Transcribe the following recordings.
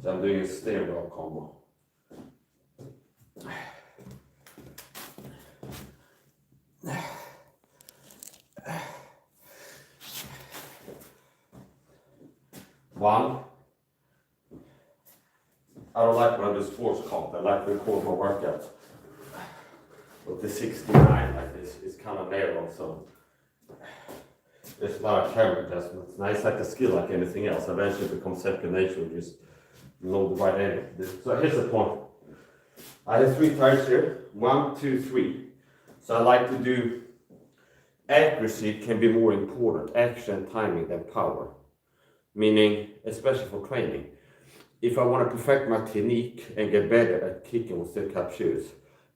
So I'm doing a stereo combo. One. I don't like when I do sports comp. I like to record my workouts. But the 69 like this is kind of narrow, so there's a lot of camera adjustments. Now it's like a skill like anything else. Eventually it becomes second nature, just know the right angle. So here's the point. I have 3 types here. 1, 2, 3. So I like to do accuracy can be more important, action and timing than power. Meaning, especially for training. If I want to perfect my technique and get better at kicking with steel cap shoes,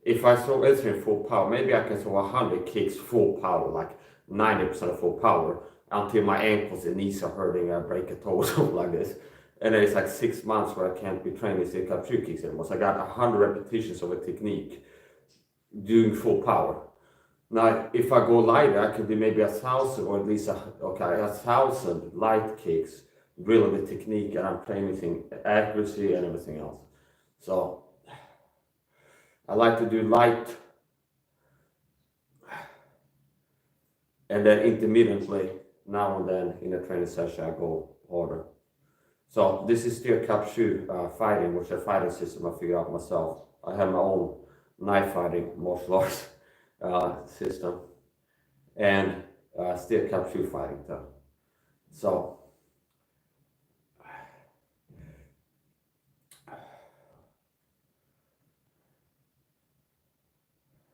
if I throw everything full power, maybe I can throw 100 kicks full power, like 90% of full power, until my ankles and knees are hurting, I break a toe or something like this. And then it's like 6 months where I can't be training steel cap shoe kicks anymore. So I got 100 repetitions of a technique doing full power. Now, if I go lighter, I can do maybe 1,000 or at least 1,000 light kicks, drilling the technique, and I'm training accuracy and everything else. So I like to do light and then intermittently, now and then in a training session, I go harder. So this is steel cap shoe fighting, which is a fighting system I figured out myself. I have my own knife fighting martial arts system and steel cap shoe fighting too. So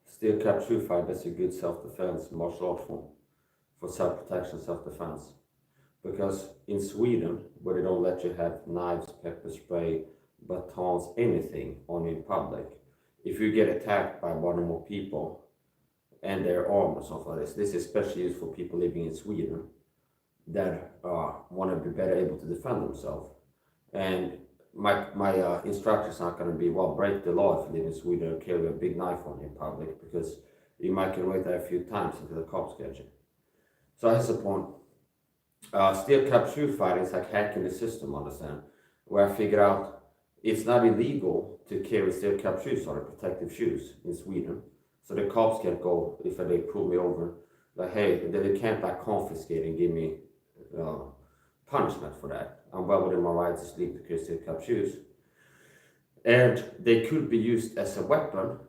steel cap shoe fight, that's a good self-defense martial art form for self-protection, self-defense. Because in Sweden, where they don't let you have knives, pepper spray, batons, anything on you in public, if you get attacked by one or more people and their arm or something like this is especially used for people living in Sweden that want to be better able to defend themselves. And my instructions are going to be, well, break the law if you live in Sweden and carry a big knife on you in public, because you might get away there a few times until the cops get you. So that's the point. Steel cap shoe fighting is like hacking the system, understand? Where I figured out it's not illegal to carry steel cap shoes or protective shoes in Sweden. So the cops can't go if they pull me over. Like, hey, they can't like confiscate and give me punishment for that. I'm well within my right to sleep to carry steel cap shoes. And they could be used as a weapon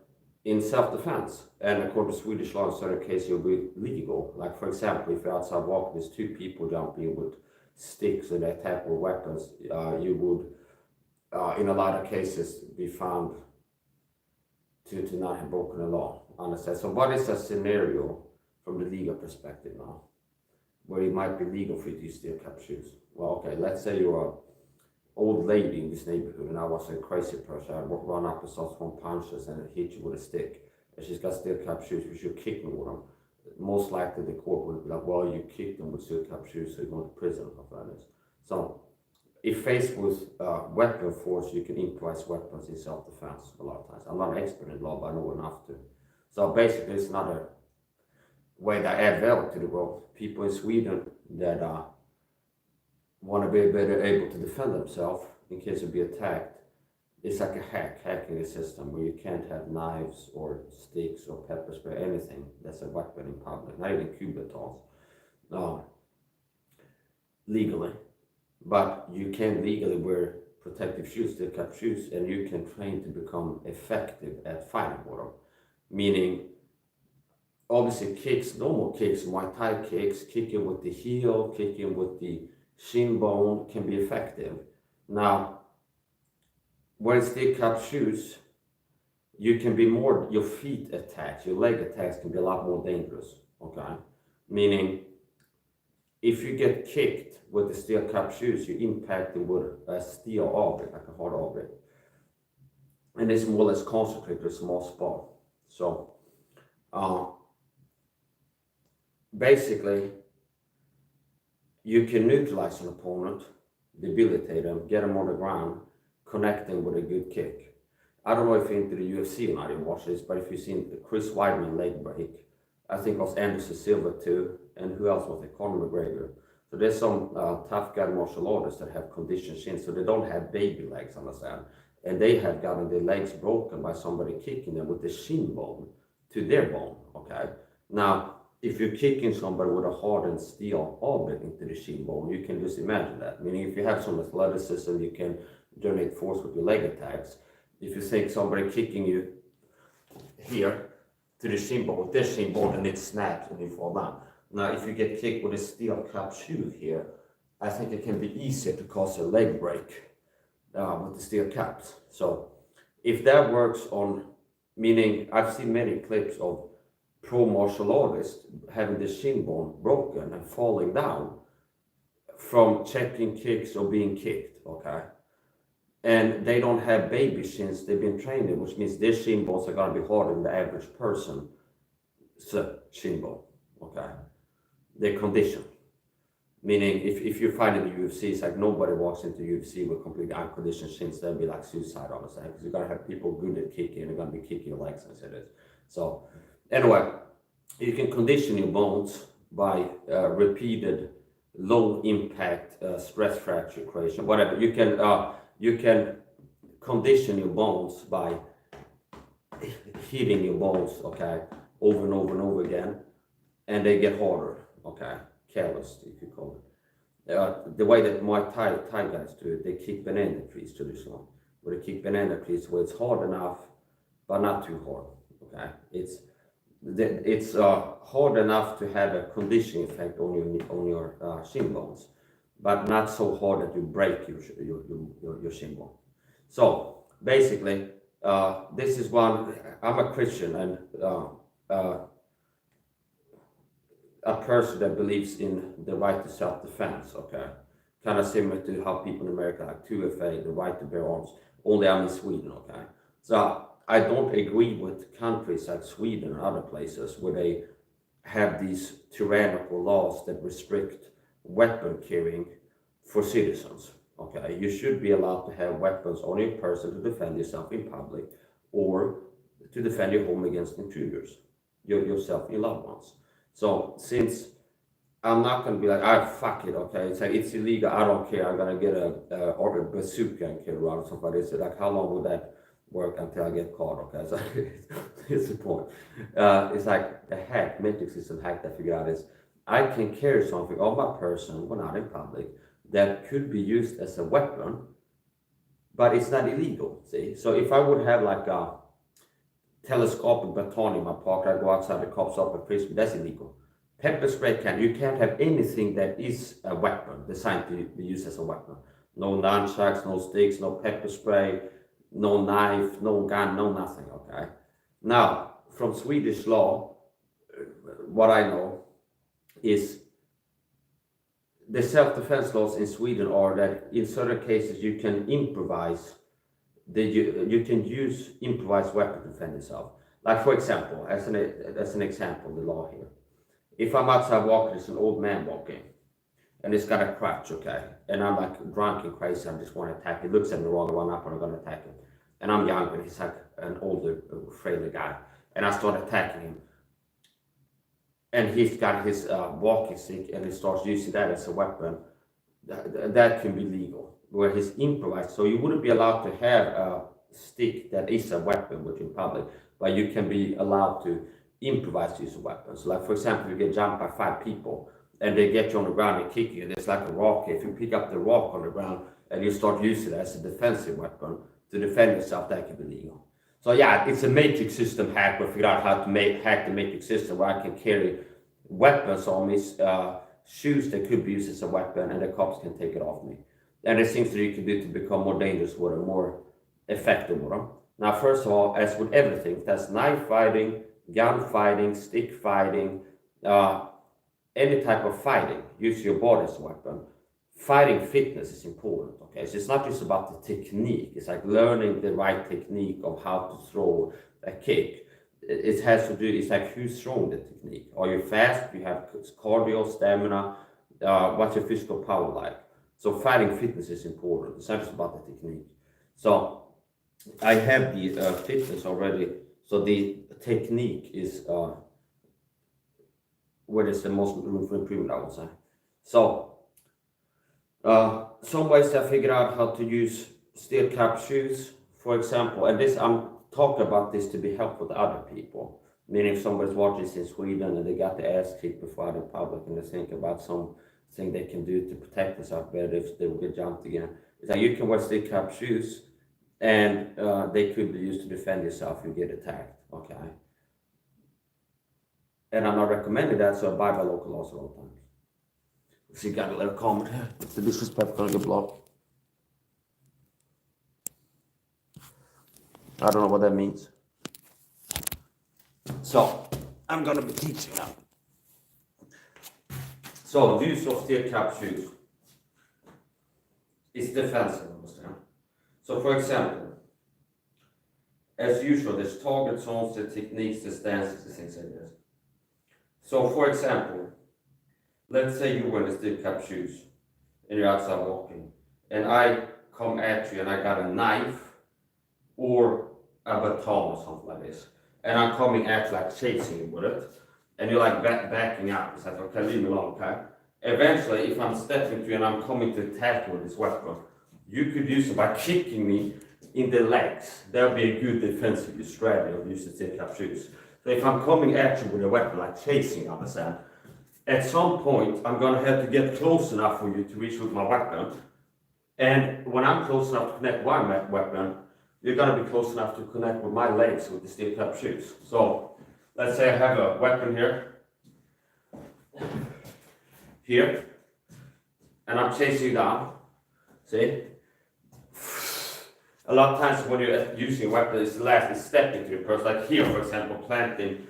in self-defense. And according to Swedish law, in certain cases, it'll be legal. Like, for example, if you're outside walking, there's 2 people jumping with sticks and they attack with weapons, you would, in a lot of cases, be found to not have broken the law. Understand? So what is a scenario from the legal perspective now, where it might be legal for you to use steel cap shoes? Well, okay, let's say you're an old lady in this neighborhood and I was a crazy person. I would run up and start throwing punches and hit you with a stick. And she's got steel cap shoes, we should kick me with them. Most likely the court would be like, well, you kicked them with steel cap shoes, so you're going to prison or something like this. So if faced with weapon force, you can improvise weapons in self-defense a lot of times. I'm not an expert in law, but I know enough to. So basically, it's another way that I add value to the world. People in Sweden that want to be better able to defend themselves in case of be attacked. It's like a hacking the system where you can't have knives or sticks or pepper spray, anything that's a weapon in public, not even Cubatons, legally. But you can legally wear protective shoes, steel cap shoes, and you can train to become effective at fighting with them. Meaning, obviously kicks, normal kicks, Muay Thai kicks, kicking with the heel, kicking with the shin bone can be effective. Now, wearing steel cap shoes, you can be more, your feet attacks, your leg attacks can be a lot more dangerous, okay? Meaning, if you get kicked with the steel cap shoes, you impact it with a steel object, like a hard object. And it's more or less concentrated to a small spot. So, basically, you can neutralize an opponent, debilitate them, get them on the ground, connecting with a good kick. I don't know if you're into the UFC and I didn't watch this, but if you've seen the Chris Weidman leg break, I think it was Anderson Silva too, and who else was it? Conor McGregor. So there's some tough guy martial artists that have conditioned shins, so they don't have baby legs, understand? And they have gotten their legs broken by somebody kicking them with the shin bone to their bone, okay? Now, if you're kicking somebody with a hardened steel object into the shin bone, you can just imagine that. Meaning if you have some athleticism, you can generate force with your leg attacks. If you think somebody kicking you here to the shin bone, with this shin bone, and it snaps and you fall down. Now, if you get kicked with a steel cap shoe here, I think it can be easier to cause a leg break with the steel caps. So if that works on, meaning I've seen many clips of pro martial artists having the shin bone broken and falling down from checking kicks or being kicked, okay? And they don't have baby shins they've been trained in, which means their shin bones are going to be harder than the average person's shin bone, okay? They're conditioned. Meaning, if you fight in the UFC, it's like nobody walks into UFC with completely unconditioned shins. That'd be like suicide, honestly, because you're going to have people good at kicking and they're going to be kicking your legs and it is. So, anyway, you can condition your bones by repeated low impact stress fracture creation, whatever. You can condition your bones by hitting your bones, okay, over and over and over again, and they get harder, okay, calloused, if you call it. The way that Muay Thai guys do it, they kick banana trees traditionally. Where they kick banana trees where it's hard enough, but not too hard, okay. It's hard enough to have a conditioning effect on your shin bones, but not so hard that you break your shin bone. So basically, this is one. I'm a Christian and a person that believes in the right to self-defense. Okay, kind of similar to how people in America like 2FA, the right to bear arms. Only I'm in Sweden. Okay, so I don't agree with countries like Sweden and other places where they have these tyrannical laws that restrict weapon carrying for citizens. Okay, you should be allowed to have weapons on your person to defend yourself in public or to defend your home against intruders, yourself and your loved ones. So since I'm not going to be like, fuck it, okay, it's like, it's illegal, I don't care, I'm going to get a bazooka and kill around somebody. It's like, how long would that work until I get caught? Okay, so it's the point. It's like the metric system hack that I figured out is I can carry something on my person when out in public that could be used as a weapon, but it's not illegal, see? So if I would have like a telescopic baton in my pocket, I go outside, the cops up and freeze me, that's illegal. Pepper spray you can't have anything that is a weapon, designed to be used as a weapon. No nunchucks, no sticks, no pepper spray, no knife, no gun, no nothing, okay? Now, from Swedish law, what I know is the self-defense laws in Sweden are that in certain cases you can improvise, you can use improvised weapon to defend yourself. Like for example, as an example, the law here. If I'm outside walking, there's an old man walking, and he's got a crutch, okay? And I'm like drunk and crazy, I just want to attack him. He looks at me wrong, I run up and I'm going to attack him. And I'm younger, and he's like an older, frailer guy. And I start attacking him. And he's got his walking stick, and he starts using that as a weapon. That can be legal, where he's improvised. So you wouldn't be allowed to have a stick that is a weapon within public, but you can be allowed to improvise to use a weapon. So like for example, you get jumped by 5 people, and they get you on the ground and kick you. There's like a rock. If you pick up the rock on the ground and you start using it as a defensive weapon to defend yourself, that can be legal. So yeah, it's a matrix system hack. We figured out how to hack the matrix system where I can carry weapons on me, shoes that could be used as a weapon, and the cops can take it off me. And there's things that you can do to become more dangerous with them, more effective with them. Now, first of all, as with everything, that's knife fighting, gun fighting, stick fighting, any type of fighting, use your body as a weapon. Fighting fitness is important, okay? So it's not just about the technique. It's like learning the right technique of how to throw a kick. It has to do, it's like who's throwing the technique. Are you fast? Do you have cardio, stamina? What's your physical power like? So fighting fitness is important. It's not just about the technique. So I have the fitness already. So the technique is where there's the most room for improvement, I would say. So Some ways I figured out how to use steel cap shoes, for example, and this I'm talking about this to be helpful to other people. Meaning if somebody's watching this in Sweden and they got the ass kicked before out in public and they think about something they can do to protect themselves better if they will get jumped again. It's like you can wear steel cap shoes and they could be used to defend yourself if you get attacked. Okay. And I'm not recommending that, so I buy by local laws all the time. So you got a little comment here. It's the disrespect gonna get blocked. I don't know what that means. So I'm gonna be teaching now. So use of steel cap shoes is defensive, understand? So for example, as usual, there's target zones, the techniques, the stances, the things like this. So for example, let's say you wear the steel cap shoes and you're outside walking, and I come at you and I got a knife or a baton or something like this, and I'm coming at you like chasing you with it, and you're like backing up. It's like, okay, leave me alone, okay? Eventually, if I'm stepping to you and I'm coming to attack you with this weapon, you could use it by kicking me in the legs. That would be a good defensive strategy of using steel cap shoes. So if I'm coming at you with a weapon, like chasing, understand? At some point, I'm gonna have to get close enough for you to reach with my weapon. And when I'm close enough to connect my weapon, you're gonna be close enough to connect with my legs with the steel cap shoes. So let's say I have a weapon here, and I'm chasing you down. See? A lot of times when you're using a weapon, it's the last is stepping to the person. Like here, for example, planting,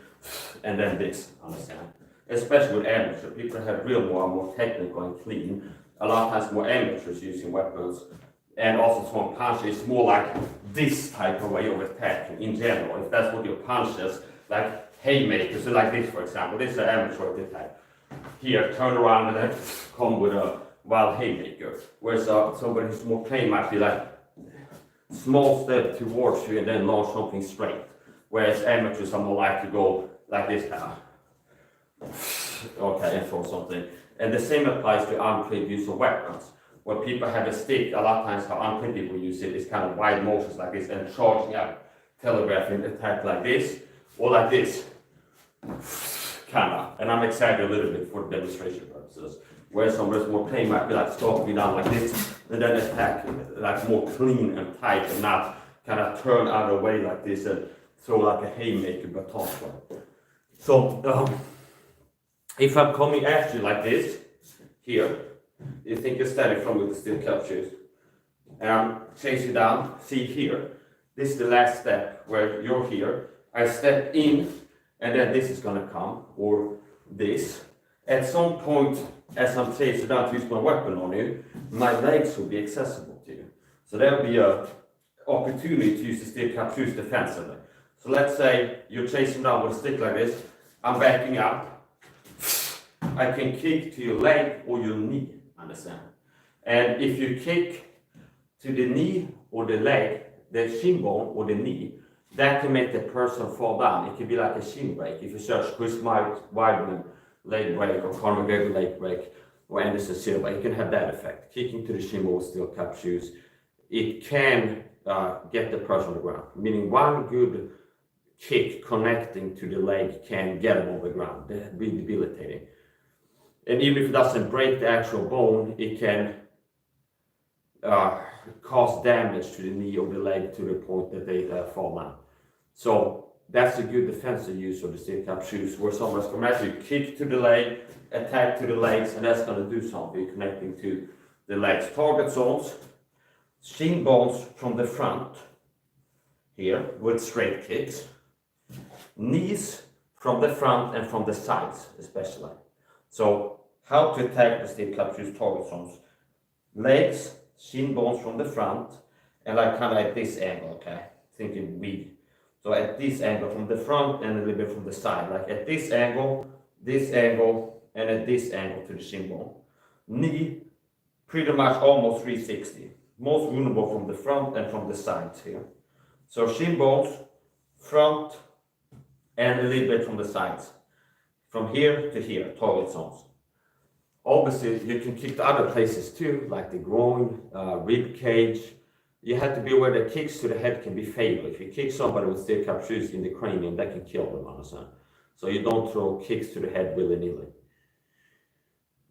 and then this, understand? Especially with amateur, people have more technical and clean. A lot of times more amateurs using weapons, and also some punches, it's more like this type of way of attacking in general. If that's what your punch is, like haymakers, so like this for example, this is an amateur attack. Here, turn around and then come with a wild haymaker. Whereas somebody who's more trained might be like, small step towards you and then launch something straight. Whereas amateurs are more like to go like this now. Okay, and throw something. And the same applies to untrained use of weapons. When people have a stick, a lot of times how untrained people use it is kind of wide motions like this and charging up, telegraphing attack like this, or like this. Kinda. And I'm exaggerating a little bit for demonstration purposes. Where somebody's more trained might be like stopping me down like this, and then attack like more clean and tight and not kind of turn out of the way like this and throw like a haymaker baton. So if I'm coming at you like this, here, you think you're standing from with the steel cap shoes, and I'm chasing you down, see here, this is the last step where you're here, I step in, and then this is gonna come, or this. At some point, as I'm chasing down to use my weapon on you, my legs will be accessible to you. So there will be an opportunity to use the steel cap shoes defensively. So let's say you're chasing down with a stick like this, I'm backing up, I can kick to your leg or your knee, understand? And if you kick to the knee or the leg, the shin bone or the knee, that can make the person fall down. It can be like a shin break. If you search Chris Weidman leg break or Conor McGregor leg break or Anderson Silva, it can have that effect. Kicking to the shin bone with steel cap shoes, it can get the person on the ground. Meaning one good kick connecting to the leg can get them on the ground. They're really debilitating. And even if it doesn't break the actual bone, it can cause damage to the knee or the leg to the point that they fall down. So that's a good defensive use of the steel cap shoes, where someone's going to actually kick to the leg, attack to the legs, and that's going to do something connecting to the legs. Target zones, shin bones from the front here with straight kicks, knees from the front and from the sides especially. So how to attack the steel cap shoes target zones: legs, shin bones from the front, and like kind of at this angle, okay? Thinking we. So at this angle from the front and a little bit from the side, like at this angle, and at this angle to the shin bone. Knee, pretty much almost 360. Most vulnerable from the front and from the sides here. So shin bones, front, and a little bit from the sides. From here to here, target zones. Obviously, you can kick the other places too, like the groin, rib cage. You have to be aware that kicks to the head can be fatal. If you kick somebody with steel cap shoes in the cranium, that can kill them, understand? So you don't throw kicks to the head willy-nilly.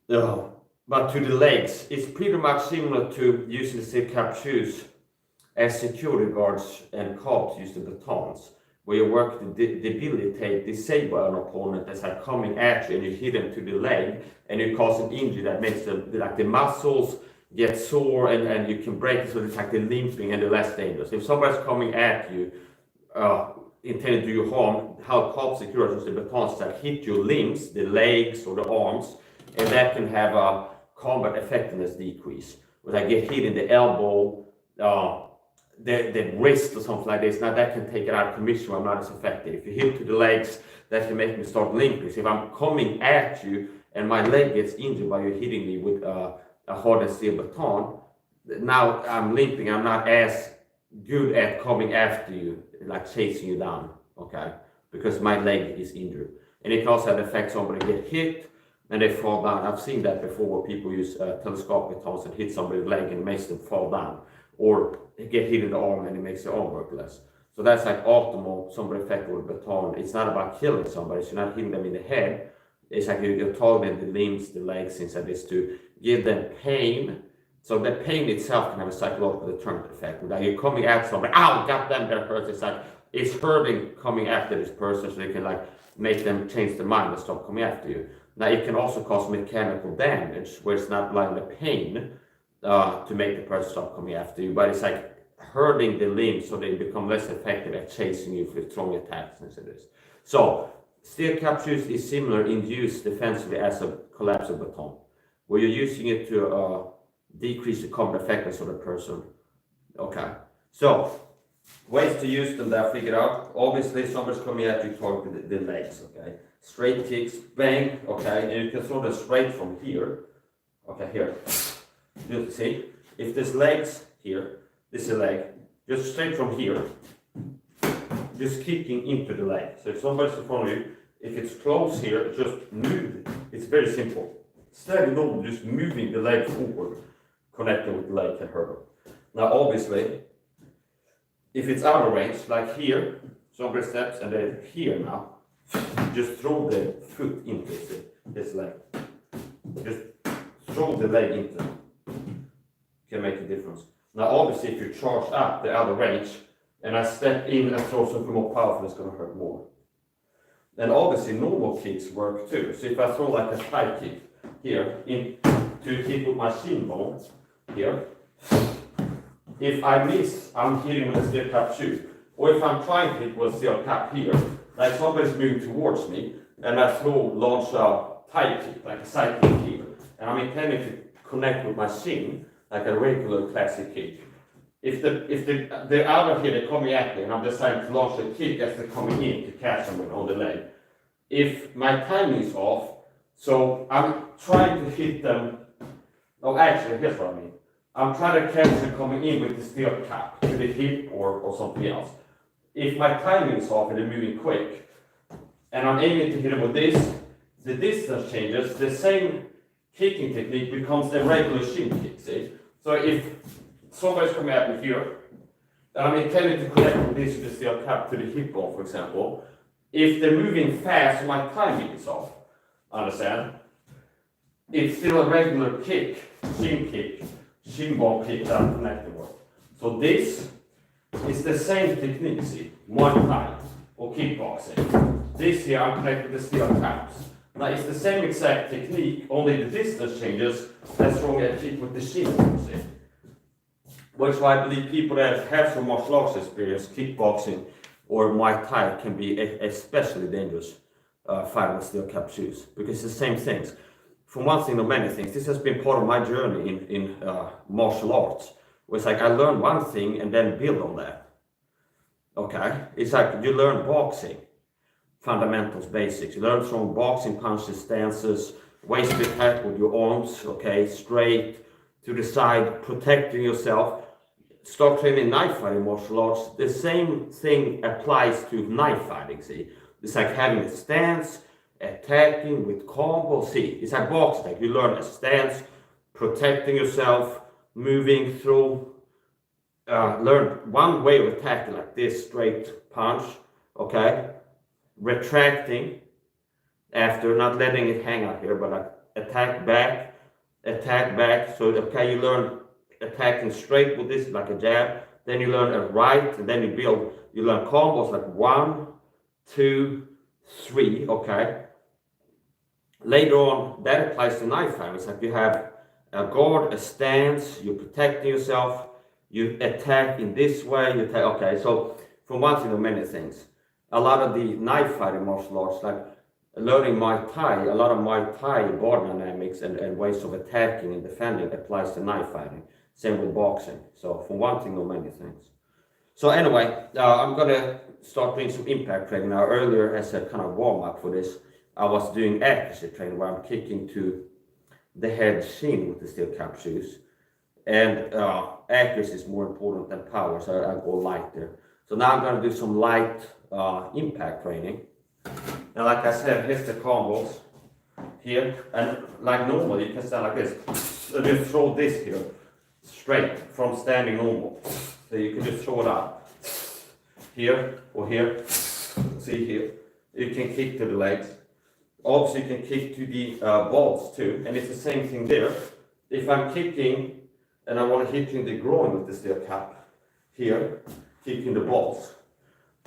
But to the legs, it's pretty much similar to using the steel cap shoes as security guards and cops use the batons, where you work to debilitate, disable an opponent that's like coming at you, and you hit them to the leg, and you cause an injury that makes them, like the muscles get sore, and you can break it, so it's like the limping and the less dangerous. If somebody's coming at you, intended to do you harm, how cops security use the batons that hit your limbs, the legs or the arms, and that can have a combat effectiveness decrease. When I get hit in the elbow, the wrist or something like this, now that can take it out of commission. I'm not as effective. If you hit to the legs, that can make me start limping. So if I'm coming at you and my leg gets injured by you hitting me with a hardened steel baton, now I'm limping. I'm not as good at coming after you, like chasing you down, okay? Because my leg is injured. And it can also have the effect somebody get hit and they fall down. I've seen that before, where people use telescopic batons and hit somebody's leg and it makes them fall down. Or get hit in the arm and it makes the arm work less. So that's like optimal somebody effect with a baton. It's not about killing somebody, so you're not hitting them in the head. It's like you're targeting the limbs, the legs, things like this, to give them pain. So the pain itself can have a psychological deterrent effect. Now you're coming at somebody, ow, got them, that hurts. It's like, it's hurting coming after this person, so they can like make them change their mind and stop coming after you. Now it can also cause mechanical damage, where it's not like the pain to make the person stop coming after you, but it's like hurting the limbs so they become less effective at chasing you with strong attacks and so this. So steel cap shoes is similar in use defensively as a collapsible baton, where you're using it to decrease the combat effectiveness of the person. Okay, so ways to use them that I figured out. Obviously, somebody's coming at you, target the legs. Okay, straight kicks, bang. Okay, and you can throw them straight from here. Okay, here. You see, if there's legs here, this is a leg, just straight from here, just kicking into the leg. So if somebody's in front of you, if it's close here, just move. It's very simple. Steady, normal, just moving the leg forward, connecting with the leg can hurt them. Now, obviously, if it's out of range, like here, somebody steps and then here now, just throw the foot into this leg. Just throw the leg into it. Can make a difference. Now obviously if you charge up the other range and I step in and throw something more powerful, it's going to hurt more. And obviously normal kicks work too. So if I throw like a high kick here to hit with my shin bone here, if I miss, I'm hitting with a steel cap shoe. Or if I'm trying to hit with a steel cap here, like somebody's moving towards me and I launch a tight kick, like a side kick here, and I'm intending to connect with my shin, like a regular classic kick. If they're out of here, they're coming at me, and I'm deciding to launch a kick as they're coming in to catch them on the leg. If my timing is off, so I'm trying to hit them. Oh, actually, here's what I mean. I'm trying to catch them coming in with the steel cap to the hip or something else. If my timing is off and they're moving quick, and I'm aiming to hit them with this, the distance changes. The same kicking technique becomes a regular shin kick, see? So if somebody's coming at me here, and I'm intending to connect with this with the steel cap to the hip bone, for example, if they're moving fast, my timing is off, understand? It's still a regular kick, shin bone kick that I'm connecting with. So this is the same technique, see? One time, or kickboxing. This here, I'm connected with the steel caps. Now it's the same exact technique, only the distance changes. That's wrong at kick with the shin, see? Which is why I believe people that have some martial arts experience, kickboxing or Muay Thai, can be especially dangerous fighting with steel cap shoes, because it's the same things. From one thing to many things, this has been part of my journey in martial arts. Where it's like I learn one thing and then build on that. Okay, it's like you learn boxing. Fundamentals, basics. You learn from boxing punches, stances, ways to attack with your arms, okay, straight to the side, protecting yourself. Start training knife fighting martial arts. The same thing applies to knife fighting, see? It's like having a stance attacking with combo. See, it's like box attack. You learn a stance, protecting yourself, moving through. Learn one way of attacking, like this straight punch, okay? Retracting after, not letting it hang out here, but like attack back. So, okay, you learn attacking straight with this, like a jab. Then you learn a right, and then you learn combos like 1, 2, 3, okay? Later on, that applies to knife fighting. It's like you have a guard, a stance, you're protecting yourself, you attack in this way, you attack, okay, so from one to many things. A lot of the knife fighting martial arts, like learning Muay Thai, a lot of Muay Thai body dynamics and ways of attacking and defending applies to knife fighting. Same with boxing. So from one to many things. So anyway, I'm gonna start doing some impact training now. Earlier, as a kind of warm up for this, I was doing accuracy training where I'm kicking to the head shin with the steel cap shoes. And accuracy is more important than power, so I go light there. So now I'm gonna do some light impact training. And like I said, here's the combos here. And like normal, you can stand like this. And just throw this here, straight from standing normal. So you can just throw it up. Here or here. See here. You can kick to the legs. Also, you can kick to the balls too. And it's the same thing there. If I'm kicking and I want to hit you in the groin with the steel cap, here, kicking the balls.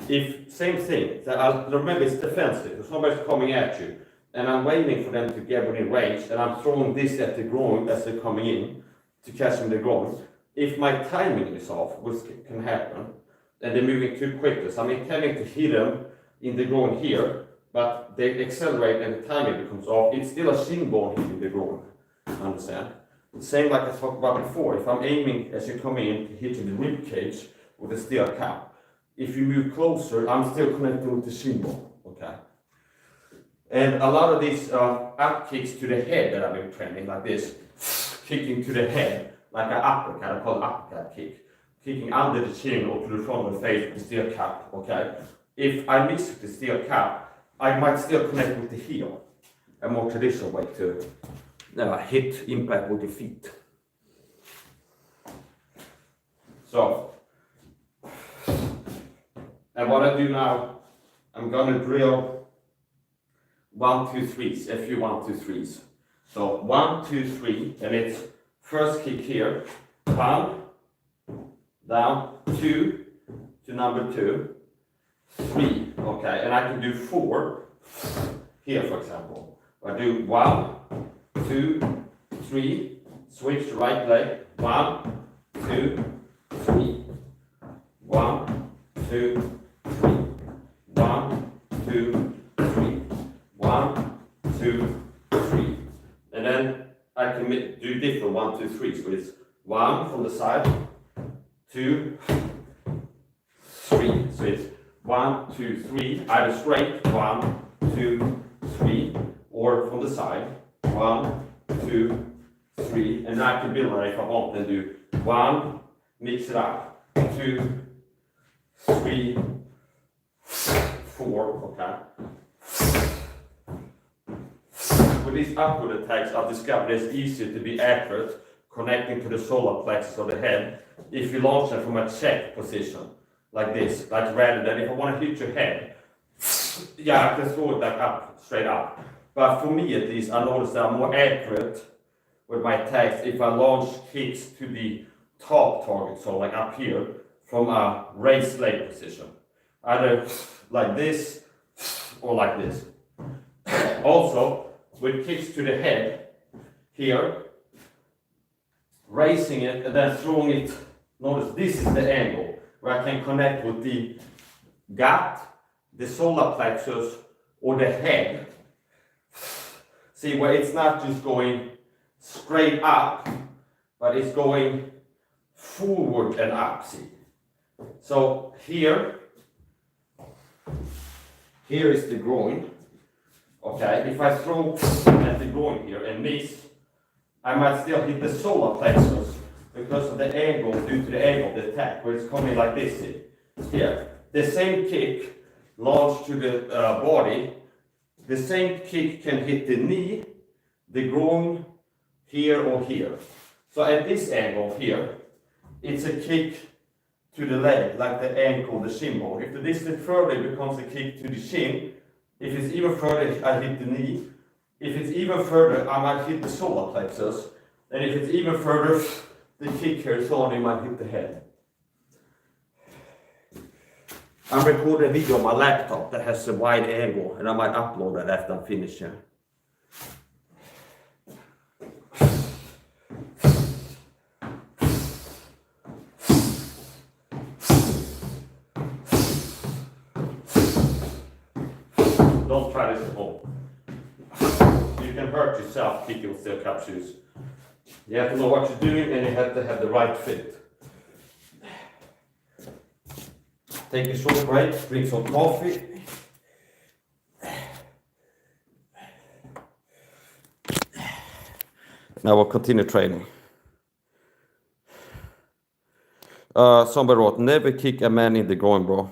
If, same thing, so remember it's defensive, if somebody's coming at you, and I'm waiting for them to get within range, and I'm throwing this at the groin as they're coming in, to catch them in the groin. If my timing is off, which can happen, and they're moving too quickly, so I'm intending to hit them in the groin here, but they accelerate and the timing becomes off, it's still a shin bone hitting the groin, understand? The same like I talked about before, if I'm aiming as you come in to hit you in the rib cage with a steel cap, if you move closer, I'm still connected with the shin bone, okay? And a lot of these up kicks to the head that I've been training, like this, kicking to the head, like an uppercut, I call it uppercut kick. Kicking under the chin or to the front of the face with the steel cap, okay? If I miss with the steel cap, I might still connect with the heel, a more traditional way to hit impact with the feet. So, and what I do now, I'm gonna drill 1, 2, 3s, a few 1, 2, 3s. So 1, 2, 3, and it's first kick here, 1, down, 2 to number 2, 3, okay, and I can do 4 here, for example. I do 1, 2, 3, switch to right leg, 1, 2, 3, 1, 2, 3, 1, 2, 3, 1, 2, 3, and then I can do different 1, 2, 3. So it's 1 from the side, 2, 3. So it's 1, 2, 3, either straight, 1, 2, 3, or from the side, 1, 2, 3, and I can build on it if I want and do 1, mix it up, 2, 3, 4, okay. With these upward attacks, I've discovered it's easier to be accurate, connecting to the solar plexus of the head, if you launch them from a check position, like this, like rather than if I want to hit your head, yeah, I can throw it like up, straight up. But for me at least, I noticed that I'm more accurate with my attacks if I launch kicks to the top target, so like up here, from a raised leg position. Either like this, or like this. Also, with kicks to the head, here, raising it and then throwing it, notice this is the angle where I can connect with the gut, the solar plexus, or the head. See, where it's not just going straight up, but it's going forward and up, see. So here is the groin. Okay, if I throw at the groin here and miss, I might still hit the solar plexus because of the angle, due to the angle of the attack, where it's coming like this, see? Here. The same kick launched to the body the same kick can hit the knee, the groin, here or here. So at this angle here, it's a kick to the leg, like the ankle, the shin bone. If the distance further, it becomes a kick to the shin. If it's even further, I hit the knee. If it's even further, I might hit the solar plexus. And if it's even further, the kick here, so on, it might hit the head. I'm recording a video on my laptop that has a wide angle, and I might upload that after I'm finished here. Don't try this at home. You can hurt yourself kicking with steel cap shoes. You have to know what you're doing, and you have to have the right fit. Take a short break, drink some coffee. Now we'll continue training. Somebody wrote, never kick a man in the groin, bro.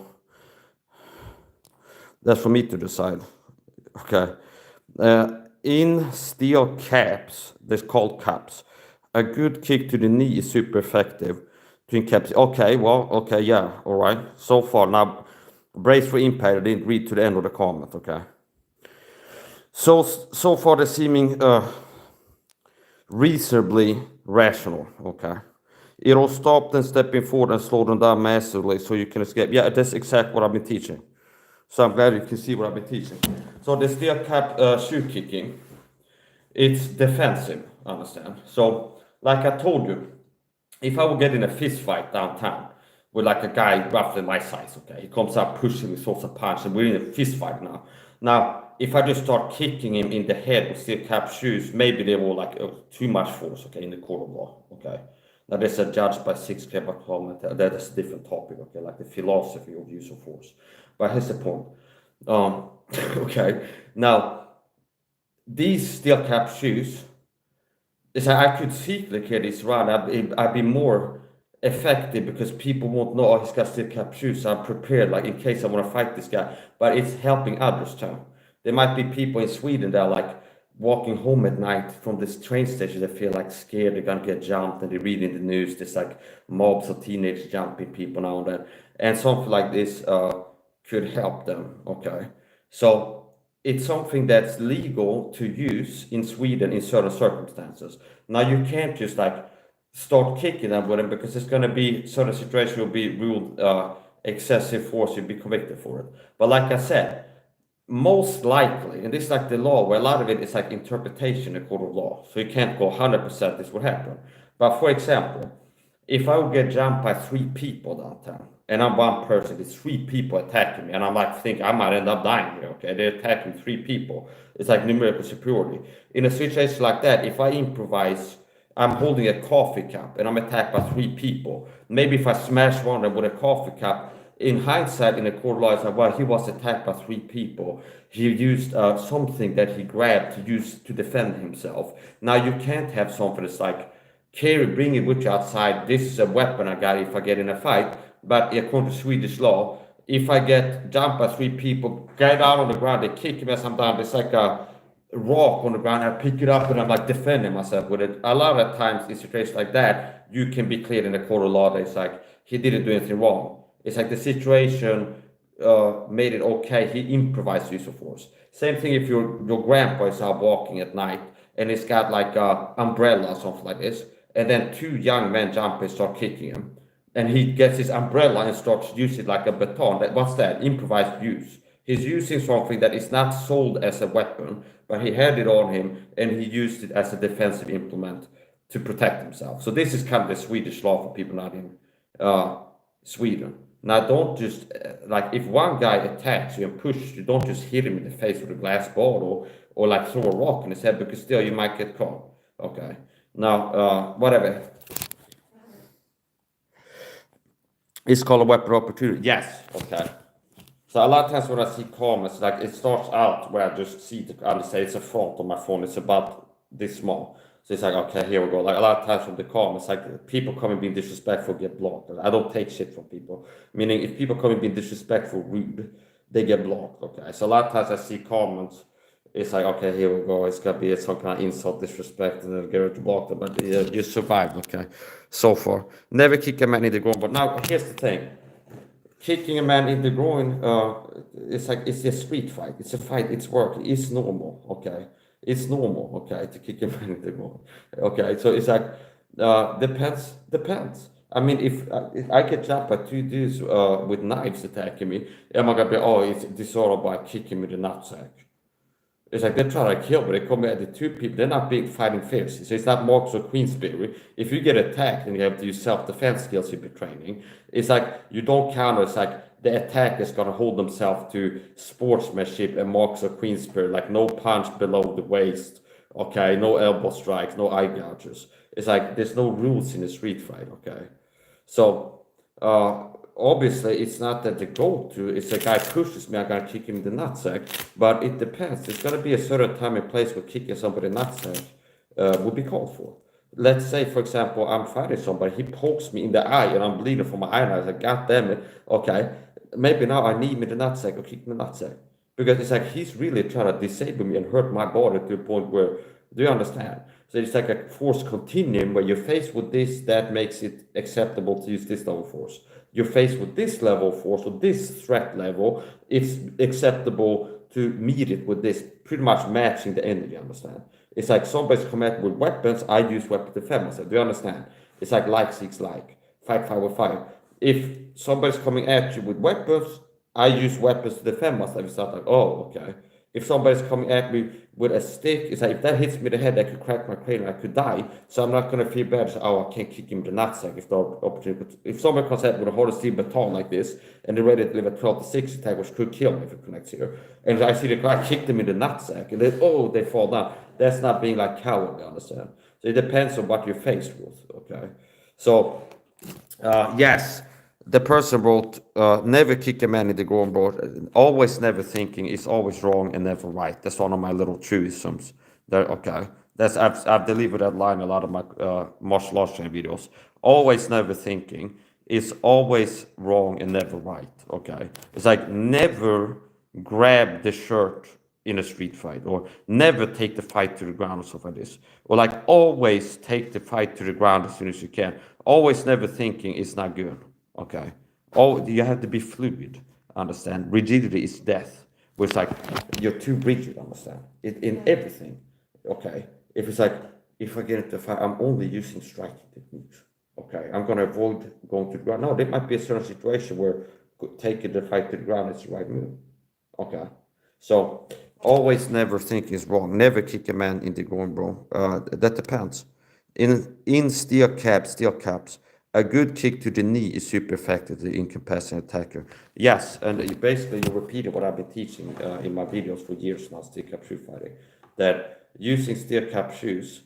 That's for me to decide. Okay. In steel caps, they're called caps. A good kick to the knee is super effective. Caps. Okay, well, okay, yeah, all right. So far, now, brace for impact. I didn't read to the end of the comment, okay. So far, they're seeming reasonably rational, okay. It'll stop them stepping forward and slow them down massively so you can escape. Yeah, that's exactly what I've been teaching. So I'm glad you can see what I've been teaching. So the steel cap shoe kicking, it's defensive, understand? So, like I told you, if I would get in a fist fight downtown with like a guy roughly my size, okay, he comes up pushing me, throws a punch, and we're in a fist fight now. Now, if I just start kicking him in the head with steel cap shoes, maybe they were like too much force, okay, in the court of law, okay. Now, there's a judge by 6 clever comment. That's a different topic, okay, like the philosophy of use of force. But here's the point. Okay, now, these steel cap shoes, it's like I could secretly carry this around. I'd be more effective because people won't know, oh, he's got steel cap shoes. So I'm prepared, like in case I want to fight this guy. But it's helping others too. There might be people in Sweden that are like walking home at night from this train station. They feel like scared they're gonna get jumped, and they read in the news there's like mobs of teenagers jumping people now and then. And something like this could help them. Okay, so it's something that's legal to use in Sweden in certain circumstances. Now you can't just like start kicking them with them because it's going to be certain situations will be ruled excessive force, you'll be convicted for it. But like I said, most likely, and this is like the law where a lot of it is like interpretation in court of law. So you can't go 100% this would happen. But for example, if I would get jumped by 3 people downtown, and I'm one person, there's 3 people attacking me, and I'm like thinking I might end up dying here, okay? They're attacking 3 people. It's like numerical superiority. In a situation like that, if I improvise, I'm holding a coffee cup and I'm attacked by 3 people. Maybe if I smash one of them with a coffee cup, in hindsight, in the court of law, it's like, well, he was attacked by 3 people. He used something that he grabbed to use to defend himself. Now you can't have something that's like, bring it with you outside. This is a weapon I got if I get in a fight. But according to Swedish law, if I get jumped by 3 people, get out on the ground, they kick me as I'm down. It's like a rock on the ground. I pick it up and I'm like defending myself with it. A lot of times in situations like that, you can be cleared in the court of law that it's like he didn't do anything wrong. It's like the situation made it okay. He improvised use of force. Same thing if your grandpa is out walking at night and he's got like an umbrella or something like this, and then 2 young men jump and start kicking him. And he gets his umbrella and starts using it like a baton. What's that? Improvised use. He's using something that is not sold as a weapon, but he had it on him and he used it as a defensive implement to protect himself. So this is kind of the Swedish law for people not in Sweden. Now don't just, like if one guy attacks you and pushes you, don't just hit him in the face with a glass bottle or like throw a rock in his head because still you might get caught. Okay. Now, whatever. It's called a weapon of opportunity. Yes, okay. So a lot of times when I see comments, like it starts out where I just see say it's a font on my phone. It's about this small. So it's like, okay, here we go. Like a lot of times from the comments, like people coming being disrespectful get blocked. I don't take shit from people. Meaning if people coming being disrespectful, rude, they get blocked. Okay. So a lot of times I see comments It's like, okay, here we go. It's gonna be some kind of insult, disrespect, and then get to block them. But you survived, okay, so far. Never kick a man in the groin. But now here's the thing: kicking a man in the groin, it's like it's a street fight. It's a fight. It's work. It's normal, okay. It's normal, okay, to kick a man in the groin, okay. So it's like depends. I mean, if I get jumped by two dudes with knives attacking me, am I gonna be, oh, it's disordered by kicking me in the nutsack? It's like they're trying to kill, but they come at the two people. They're not big fighting fierce. So it's not Marx or Queensberry. If you get attacked and you have to use self-defense skills you've been training, it's like you don't counter. It's like the attacker is going to hold themselves to sportsmanship and Marx or Queensberry, like no punch below the waist, okay, no elbow strikes, no eye gouges. It's like there's no rules in a street fight, okay. So obviously it's not that the go-to, it's a guy pushes me, I'm gonna kick him in the nutsack, but it depends. It's gonna be a certain time and place where kicking somebody in the nutsack would be called for. Let's say, for example, I'm fighting somebody, he pokes me in the eye and I'm bleeding from my eye, and I was like, God damn it, okay, maybe now I need me the nutsack or kick me the nutsack. Because it's like he's really trying to disable me and hurt my body to a point where, do you understand? So it's like a force continuum where you're faced with this, that makes it acceptable to use this level of force. You're faced with this level of force or this threat level, it's acceptable to meet it with this, pretty much matching the energy, understand? It's like somebody's coming at with weapons, I use weapons to defend myself. Do you understand? It's like seeks like, fight fire with fire. If somebody's coming at you with weapons, I use weapons to defend myself. It's not like, oh, okay. If somebody's coming at me with a stick, it's like if that hits me in the head, I could crack my cranium, I could die. So I'm not gonna feel bad. So, oh, I can't kick him in the nutsack if the opportunity. If somebody comes at me with a hard steel baton like this, and they're ready to live a 12 to 6 attack, which could kill me if it connects here, and I see the guy kick them in the nutsack, and then they fall down. That's not being like cowardly, understand? So it depends on what you're faced with. Okay, so yes. The person wrote, never kick a man in the groin, bro. Always never thinking is always wrong and never right. That's one of my little truisms. Okay. I've delivered that line in a lot of my martial arts training videos. Always never thinking is always wrong and never right. Okay. It's like never grab the shirt in a street fight, or never take the fight to the ground or stuff like this. Or like always take the fight to the ground as soon as you can. Always never thinking is not good. Okay. Oh, you have to be fluid. Understand? Rigidity is death. Where it's like you're too rigid. Understand? In everything. Okay. If it's like if I get into a fight, I'm only using striking techniques. Okay. I'm gonna avoid going to the ground. No, there might be a certain situation where taking the fight to the ground is the right move. Okay. So always never think is wrong. Never kick a man in the groin, bro. That depends. In steel caps. A good kick to the knee is super effective to the incapacitated attacker. Yes, and basically you repeated what I've been teaching in my videos for years now, steel cap shoe fighting, that using steel cap shoes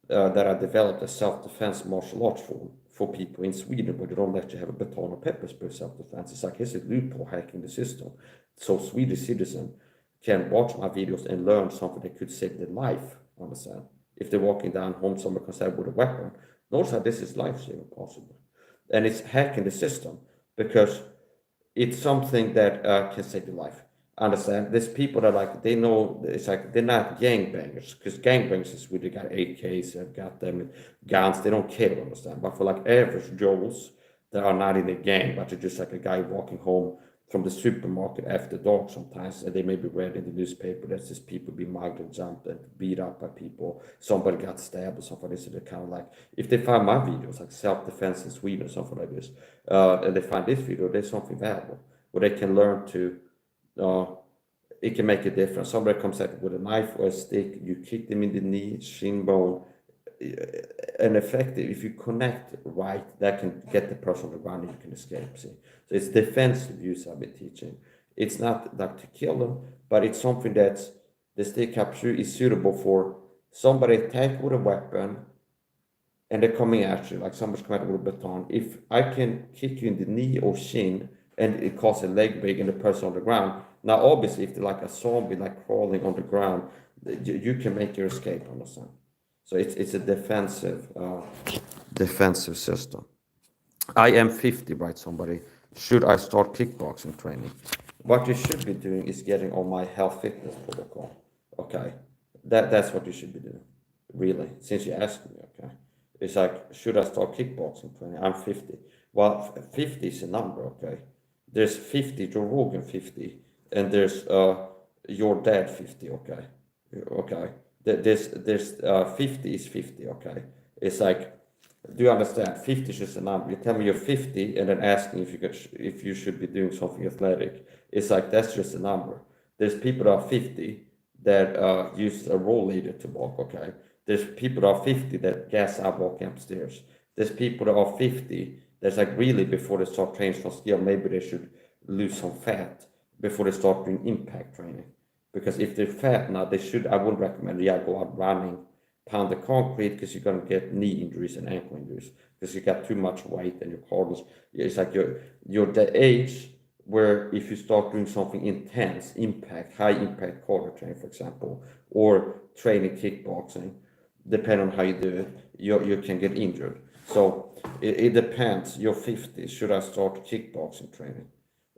that are developed as self-defense martial arts for people in Sweden where they don't let you have a baton or pepper spray self-defense. It's like, here's a loophole hacking the system. So Swedish citizen can watch my videos and learn something that could save their life, understand? If they're walking down home, someone comes out with a weapon. Notice how this is life-saving possible. And it's hacking the system because it's something that can save your life. Understand? There's people that like, they know, it's like, they're not gangbangers, because gangbangers is really got AKs, they've got them guns, they don't care, understand? But for like average Joes that are not in a gang, but they're just like a guy walking home from the supermarket after dark sometimes, and they maybe read in the newspaper that says people be mugged and jumped and beat up by people, somebody got stabbed or something like this. So they're kind of like, if they find my videos like self-defense in Sweden or something like this, and they find this video, there's something valuable where they can learn to it can make a difference. Somebody comes at with a knife or a stick, you kick them in the knee, shin bone, and effective, if you connect right, that can get the person on the ground and you can escape. See? So it's defensive use I've been teaching. It's not like to kill them, but it's something that's the steel cap shoe is suitable for somebody attack with a weapon and they're coming at you, like somebody's coming at you with a baton. If I can kick you in the knee or shin and it causes a leg break and the person on the ground, now obviously if they're like a zombie, like crawling on the ground, you can make your escape, understand? So it's a defensive system. I am 50, right? Somebody. Should I start kickboxing training? What you should be doing is getting on my health fitness protocol. Okay, that's what you should be doing, really. Since you asked me, okay, it's like, should I start kickboxing training? I'm 50. Well, 50 is a number, okay. There's 50 Joe Rogan 50, and there's your dad 50, okay, okay. There's 50 is 50, okay. It's like, do you understand? 50 is just a number. You tell me you're 50 and then asking if you should be doing something athletic. It's like, that's just a number. There's people that are 50 that use a roll leader to walk, okay? There's people that are 50 that gas out walking upstairs. There's people that are 50 that's like, really, before they start training for skill, maybe they should lose some fat before they start doing impact training. Because if they're fat now, I would recommend, yeah, go out running, pound the concrete, because you're going to get knee injuries and ankle injuries because you got too much weight and your cardio. It's like you're the age where if you start doing something intense, high impact cardio training, for example, or training kickboxing, depending on how you do it, you can get injured. So it depends. You're 50. Should I start kickboxing training?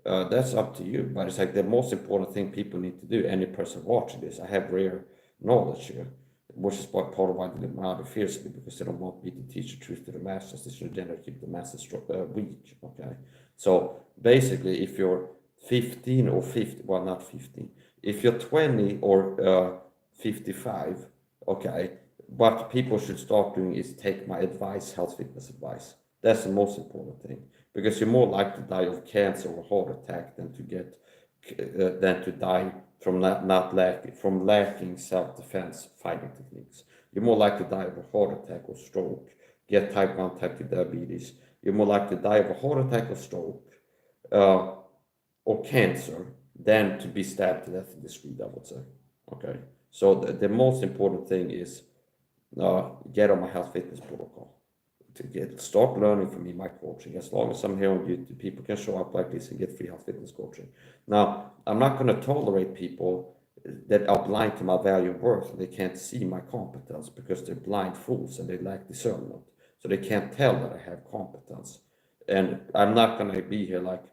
That's up to you. But it's like the most important thing people need to do. Any person watching this, I have rare knowledge here, which is part of why they live out fiercely, because they don't want me to teach the truth to the masses. They should generally keep the masses weak. Okay. So basically, if you're 15 or 50, well, not 15, if you're 20 or 55, okay, what people should start doing is take my advice, health fitness advice. That's the most important thing, because you're more likely to die of cancer or heart attack than to die from lacking self-defense fighting techniques. You're more likely to die of a heart attack or stroke, get type 1, type 2 diabetes. You're more likely to die of a heart attack or stroke uh, or cancer than to be stabbed to death in the street, I would say. Okay, so the most important thing is get on my health fitness protocol. Start learning from me, my coaching. As long as I'm here on YouTube, people can show up like this and get free health fitness coaching. Now, I'm not going to tolerate people that are blind to my value and worth. They can't see my competence because they're blind fools and they lack discernment. So they can't tell that I have competence. And I'm not going to be here like,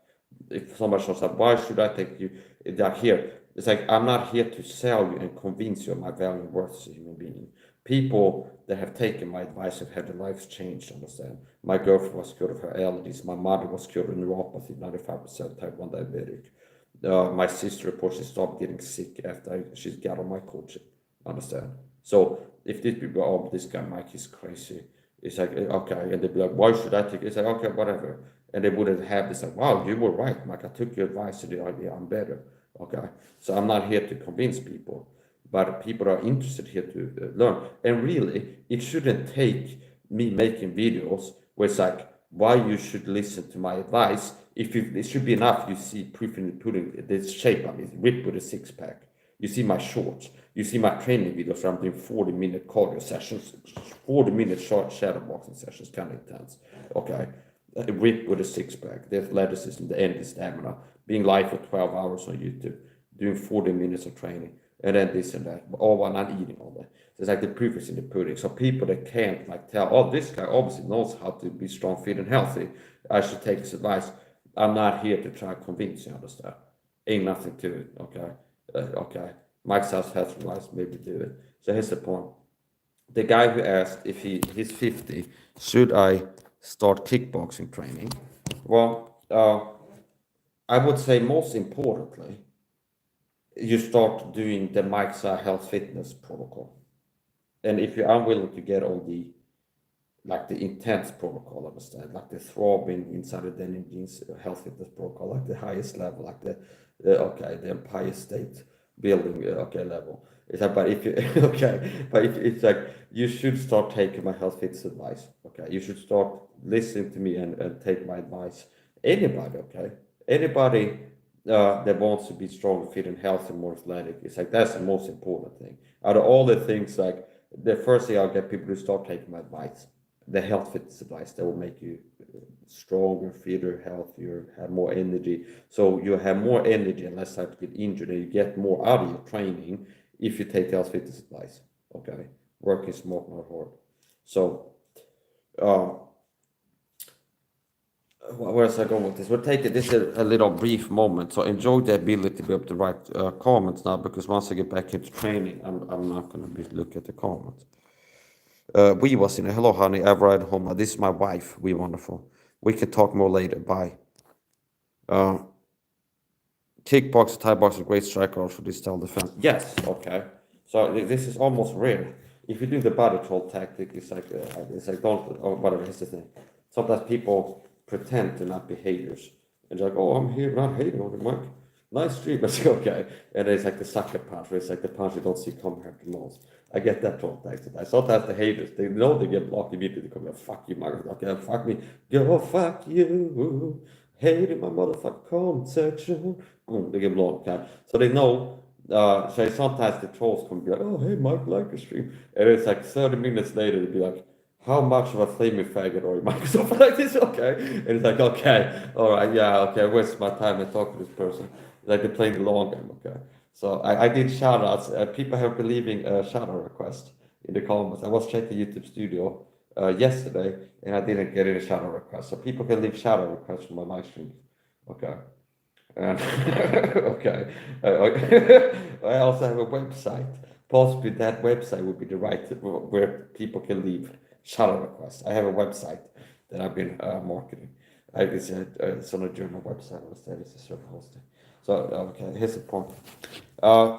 if somebody shows up, why should I take you? They're here. It's like, I'm not here to sell you and convince you of my value and worth as a human being. People that have taken my advice have had their lives changed, understand? My girlfriend was cured of her allergies. My mother was cured of neuropathy, 95% type 1 diabetic. My sister reports she stopped getting sick after she got on my coaching, understand? So if these people, oh, this guy Mike is crazy, it's like, okay, and they'd be like, why should I take it? It's like, okay, whatever. And they wouldn't have this like, wow, you were right, Mike, I took your advice to the idea, I'm better. Okay, so I'm not here to convince people, but people are interested here to learn. And really, it shouldn't take me making videos where it's like, why you should listen to my advice. It should be enough you see proof in the pudding, this shape on it, ripped with a six pack. You see my shorts, you see my training videos where I'm doing 40-minute cardio sessions, 40-minute short shadow boxing sessions, kind of intense. Okay, ripped with a six pack, the athleticism, the energy, stamina, being live for 12 hours on YouTube, doing 40 minutes of training, and then this and that, all while not eating all that. So it's like the proof is in the pudding. So people that can't like tell, oh, this guy obviously knows how to be strong, fit, and healthy, I should take his advice. I'm not here to try to convince you, understand? Ain't nothing to it, okay? Okay, Mike sells health advice, maybe do it. So here's the point. The guy who asked if he's 50, should I start kickboxing training? Well, I would say most importantly, you start doing the Mike's health fitness protocol. And if you're unwilling to get on the intense protocol, understand, like the throbbing inside the denim jeans health fitness protocol, like the highest level, like the Empire State Building level. It's like, but if you but if it's like, you should start taking my health fitness advice. Okay, you should start listening to me and take my advice. Anybody, okay, anybody that wants to be stronger, fit, and healthy, more athletic. It's like, that's the most important thing. Out of all the things, like the first thing I'll get people to start taking my advice, the health fitness advice that will make you stronger, fitter, healthier, have more energy. So you have more energy and less time to get injured, and you get more out of your training if you take health fitness advice. Okay, working smart, not hard. So where is I going with this? We'll take it. This is a little brief moment. So enjoy the ability to be able to write comments now, because once I get back into training, I'm not going to be look at the comments. We was in a hello, honey. I've arrived home. This is my wife. We wonderful. We can talk more later. Bye. Kickboxer, Thai boxer, great striker for this style defense. Yes. Okay. So this is almost rare. If you do the body troll tactic, it's like don't or whatever is the thing. Sometimes people pretend to not be haters and they're like, oh, I'm here not hating on the mic. Nice stream. I say, okay. And it's like the sucker punch, where it's like the punch you don't see come here the most. I get that troll tactic. Sometimes the haters, they know they get blocked immediately. They come like, fuck you, motherfucker. Fuck me. Go fuck you. Hate in my motherfucking comment section. They get blocked. Okay? So they know. So sometimes the trolls can be like, oh, hey, Mike, like a stream. And it's like 30 minutes later, they'll be like, how much of a flaming faggot are you, Mike? Something like this, okay. And it's like, okay, all right, yeah, okay, I waste my time and talk to this person. Like they're playing the long game, okay. So I did shout outs. People have been leaving a shout out request in the comments. I was checking YouTube Studio yesterday and I didn't get any shout out requests. So people can leave shout out requests from my live stream, okay. And okay. I also have a website. Possibly that website would be the right where people can leave shout-out requests. I have a website that I've been marketing. It's on a German website. It's a server hosting. So okay, here's the point.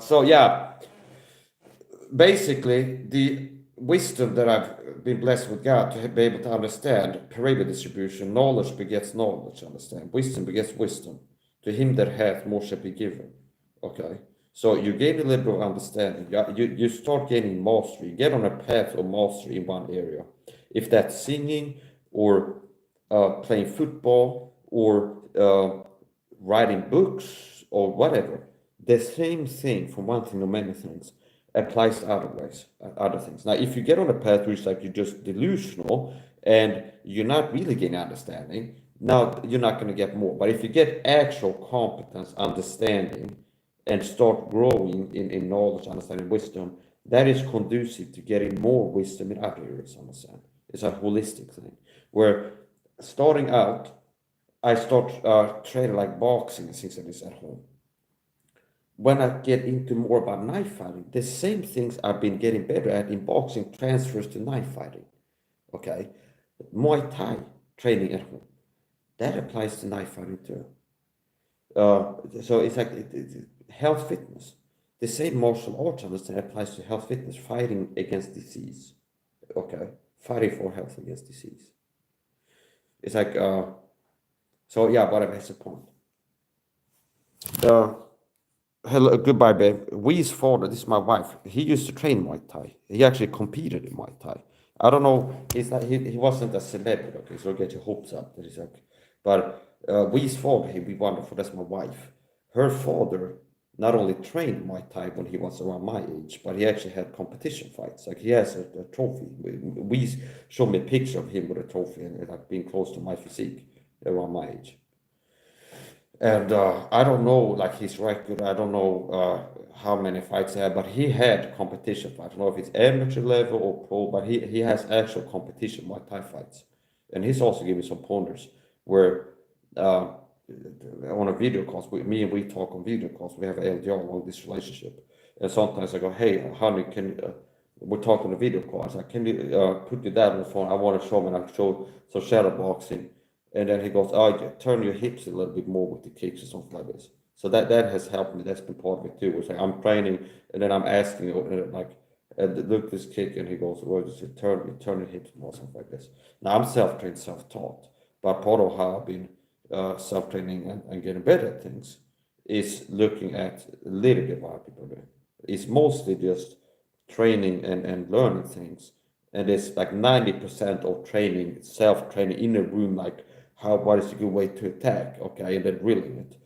So yeah, basically the wisdom that I've been blessed with God to be able to understand pyramid distribution. Knowledge begets knowledge. Understand? Wisdom begets wisdom. To him that hath, more shall be given. Okay. So you gain a little bit of understanding. You start gaining mastery. You get on a path of mastery in one area. If that's singing or playing football or writing books or whatever, the same thing from one thing to many things applies to other ways, other things. Now, if you get on a path which is like you're just delusional and you're not really getting understanding, now you're not going to get more. But if you get actual competence, understanding, and start growing in knowledge, understanding, wisdom, that is conducive to getting more wisdom in other areas, understand? It's a holistic thing. Where starting out, I start training like boxing and things like this at home. When I get into more about knife fighting, the same things I've been getting better at in boxing transfers to knife fighting. Okay? Muay Thai training at home. That applies to knife fighting too. So it's like health fitness. The same martial arts understand applies to health fitness, fighting against disease. Okay, fighting for health against disease. It's like so yeah, but that's the point. Hello, goodbye, babe. Wee's father, this is my wife. He used to train Muay Thai. He actually competed in Muay Thai. I don't know. He's like he wasn't a celebrity. Okay, so get your hopes up. That is like, but Wee's father, he'd be wonderful. That's my wife. Her father not only trained Muay Thai when he was around my age, but he actually had competition fights. Like he has a trophy. We showed me a picture of him with a trophy and like being close to my physique around my age. And I don't know like his record. I don't know how many fights he had, but he had competition fights. I don't know if it's amateur level or pro, but he has actual competition Muay Thai fights. And he's also giving some pointers where on a video calls, me and we talk on video calls. We have LDR on this relationship. And sometimes I go, hey, honey, we're talking on a video call. I was like, can you put your dad on the phone? I want to show him, and I show some shadow boxing. And then he goes, oh, yeah, turn your hips a little bit more with the kicks or something like this. So that has helped me. That's been part of it too. It's like I'm training, and then I'm asking, look this kick, and he goes, well, just turn your hips more, something like this. Now I'm self-trained, self-taught, but part of how I've been self-training and getting better at things is looking at a little bit what people do. It's mostly just training and learning things, and it's like 90% of training, self-training in a room, like what is a good way to attack, okay, and then drilling it.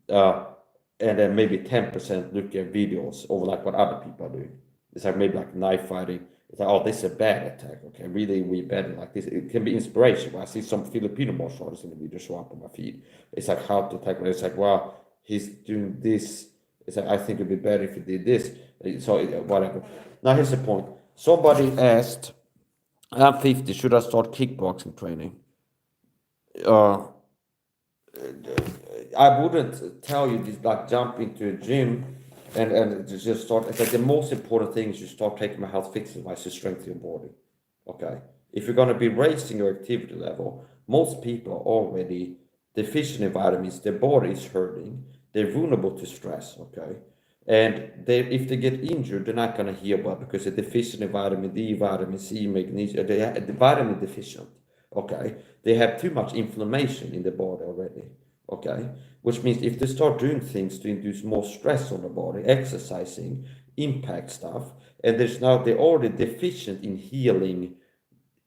And then maybe 10% look at videos over like what other people are doing. It's like maybe like knife fighting. It's like, oh, this is a bad attack, okay, really, we better like this. It can be inspiration. I see some Filipino martial artists in the video show up on my feed. It's like how to attack. It's like, wow, he's doing this. It's like, I think it'd be better if he did this. So whatever. Now here's the point. Somebody asked, I'm 50, should I start kickboxing training? I wouldn't tell you to like jump into a gym and to just start. It's like the most important thing is you start taking my health fitness advice to strengthen your body. Okay, if you're gonna be raising your activity level, most people are already deficient in vitamins. Their body is hurting. They're vulnerable to stress. Okay, and if they get injured, they're not gonna heal well because they're deficient in vitamin D, vitamin C, magnesium. They're vitamin deficient. Okay, they have too much inflammation in the body already. Okay, which means if they start doing things to induce more stress on the body, exercising, impact stuff, and they're already deficient in healing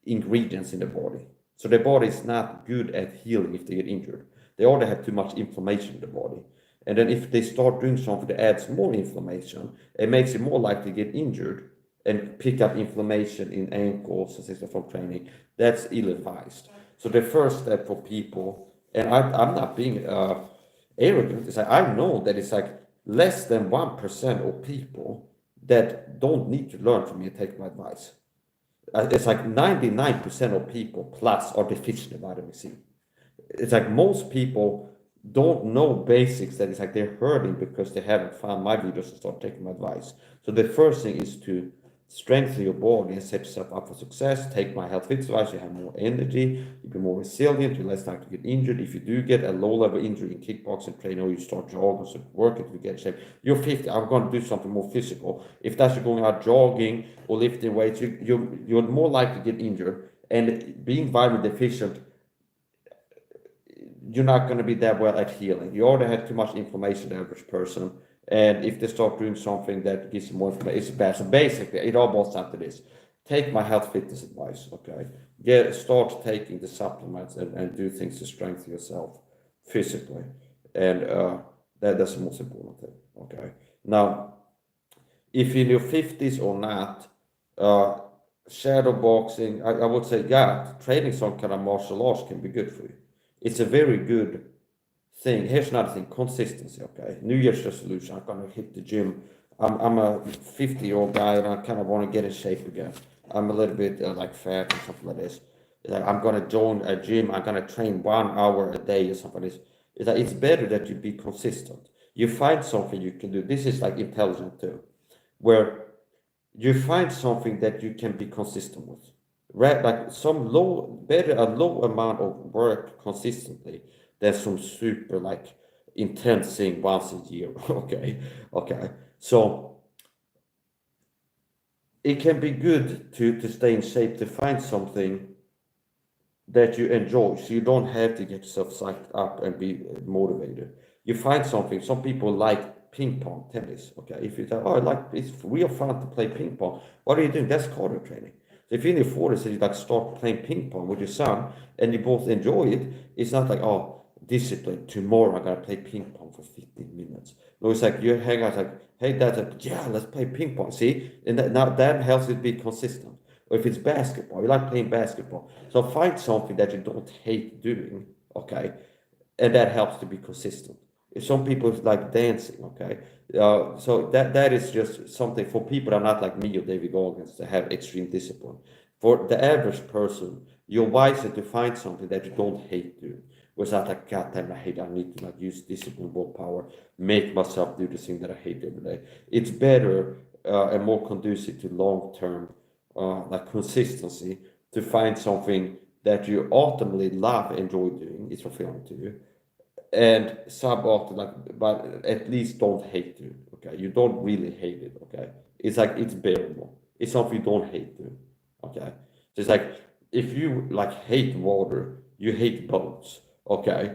ingredients in the body. So the body is not good at healing if they get injured. They already have too much inflammation in the body. And then if they start doing something that adds more inflammation, it makes it more likely to get injured and pick up inflammation in ankles and things from training. That's ill-advised. So the first step for people, and I'm not being arrogant, is like I know that it's like less than 1% of people that don't need to learn from me and take my advice. It's like 99% of people plus are deficient in vitamin C. It's like most people don't know basics, that it's like they're hurting because they haven't found my videos and start taking my advice. So the first thing is to strengthen your body and set yourself up for success. Take my health fitness advice, you have more energy, you be more resilient, you're less likely to get injured. If you do get a low-level injury in kickboxing training, or you start jogging, so work it to get in shape, you're 50, I'm going to do something more physical. If that's you're going out jogging or lifting weights, you're more likely to get injured. And being vitamin deficient, you're not going to be that well at healing. You already have too much inflammation, the average person. And if they start doing something that gives you more inflammation, it's bad. So basically, it all boils down to this. Take my health fitness advice, okay? Start taking the supplements and do things to strengthen yourself physically. And that's the most important thing, okay? Now, if in your 50s or not, uh, shadow boxing, I would say, yeah, training some kind of martial arts can be good for you. It's a very good thing. Here's another thing: consistency. Okay, New Year's resolution. I'm gonna hit the gym. I'm a 50-year-old guy, and I kind of want to get in shape again. I'm a little bit like fat and something like this. Like I'm gonna join a gym. I'm gonna train 1 hour a day or something like this. It's like it's better that you be consistent. You find something you can do. This is like intelligent too, where you find something that you can be consistent with. Right, like some a low amount of work consistently than some super like intense thing once a year. Okay, okay. So it can be good to stay in shape, to find something that you enjoy, so you don't have to get yourself psyched up and be motivated. You find something. Some people like ping pong, tennis. Okay, if you say, "Oh, I like it's real fun to play ping pong," what are you doing? That's cardio training. So if you're in your 40s and you like start playing ping pong with your son and you both enjoy it, it's not like, oh, discipline. Tomorrow I'm gonna play ping pong for 15 minutes. No, it's like you hang out like, hey, dad, like, yeah, let's play ping pong. See, and now that helps you be consistent. Or if it's basketball, you like playing basketball. So find something that you don't hate doing, okay? And that helps to be consistent. If some people like dancing, okay? So that is just something for people that are not like me or David Goggins to have extreme discipline. For the average person, you're wiser to find something that you don't hate doing. Was not like, God damn, I hate, I need to like use discipline, willpower, make myself do the thing that I hate every day. It's better and more conducive to long-term like consistency, to find something that you ultimately love, enjoy doing, it's fulfilling to you, and suboptimal, like, but at least don't hate doing. Okay, you don't really hate it. Okay, it's like it's bearable. It's something you don't hate doing. Okay, so it's like if you like hate water, you hate boats. Okay,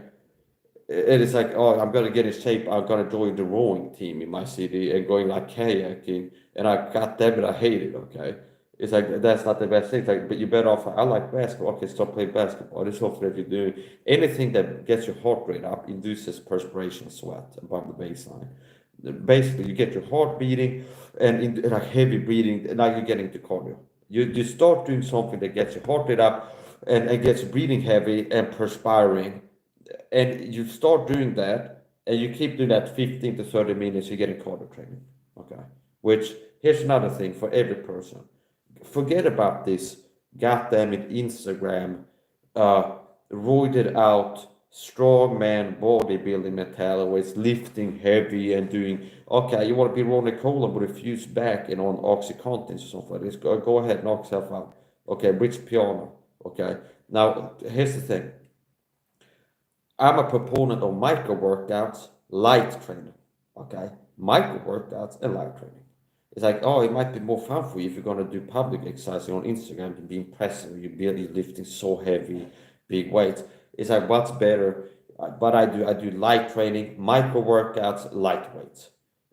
it is like, oh, I'm gonna get in shape. I'm gonna join the rowing team in my city and going like kayaking. And I got damn it, I hate it. Okay, it's like that's not the best thing. It's like, but you better off. I like basketball. Okay, stop playing basketball. It's something that you're doing. Anything that gets your heart rate up induces perspiration, sweat above the baseline. Basically, you get your heart beating and like heavy breathing. Now you're getting to cardio. You start doing something that gets your heart rate up and gets breathing heavy and perspiring, and you start doing that and you keep doing that 15 to 30 minutes, you're getting cardio training. Okay, which, here's another thing for every person: forget about this goddamn it Instagram roided out strongman bodybuilding mentality where it's lifting heavy and doing, okay, you want to be Ronnie Coleman with a fused back and on Oxycontin or something like this. Go ahead, knock yourself out. Okay, bridge piano. Okay, now here's the thing. I'm a proponent of micro workouts, light training. Okay, micro workouts and light training. It's like, oh, it might be more fun for you if you're gonna do public exercising on Instagram and be impressive. You're lifting so heavy, big weights. It's like, what's better? But I do light training, micro workouts, light weights.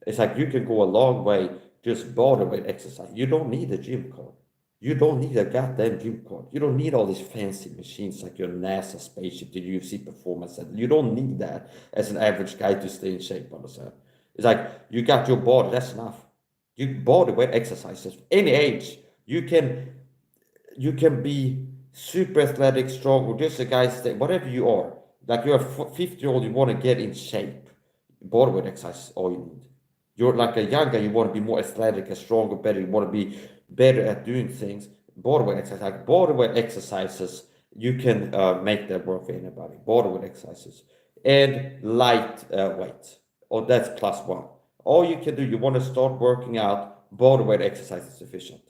It's like you can go a long way just body weight exercise. You don't need a gym card. You don't need a goddamn gym card. You don't need all these fancy machines like your NASA spaceship, the UFC Performance Center. You don't need that as an average guy to stay in shape, understand? It's like you got your body, that's enough. You body weight exercises, any age. You can be super athletic, strong, or just a guy, whatever you are. Like you're a 50-year-old, you want to get in shape. Body weight exercise is all you need. You're like a young guy, you want to be more athletic and stronger, better. You want to be better at doing things. Body weight exercise, like body weight exercises, you can make that work for anybody. Body weight exercises and light weights. Oh, that's plus one. All you can do, you want to start working out, body weight exercise is sufficient.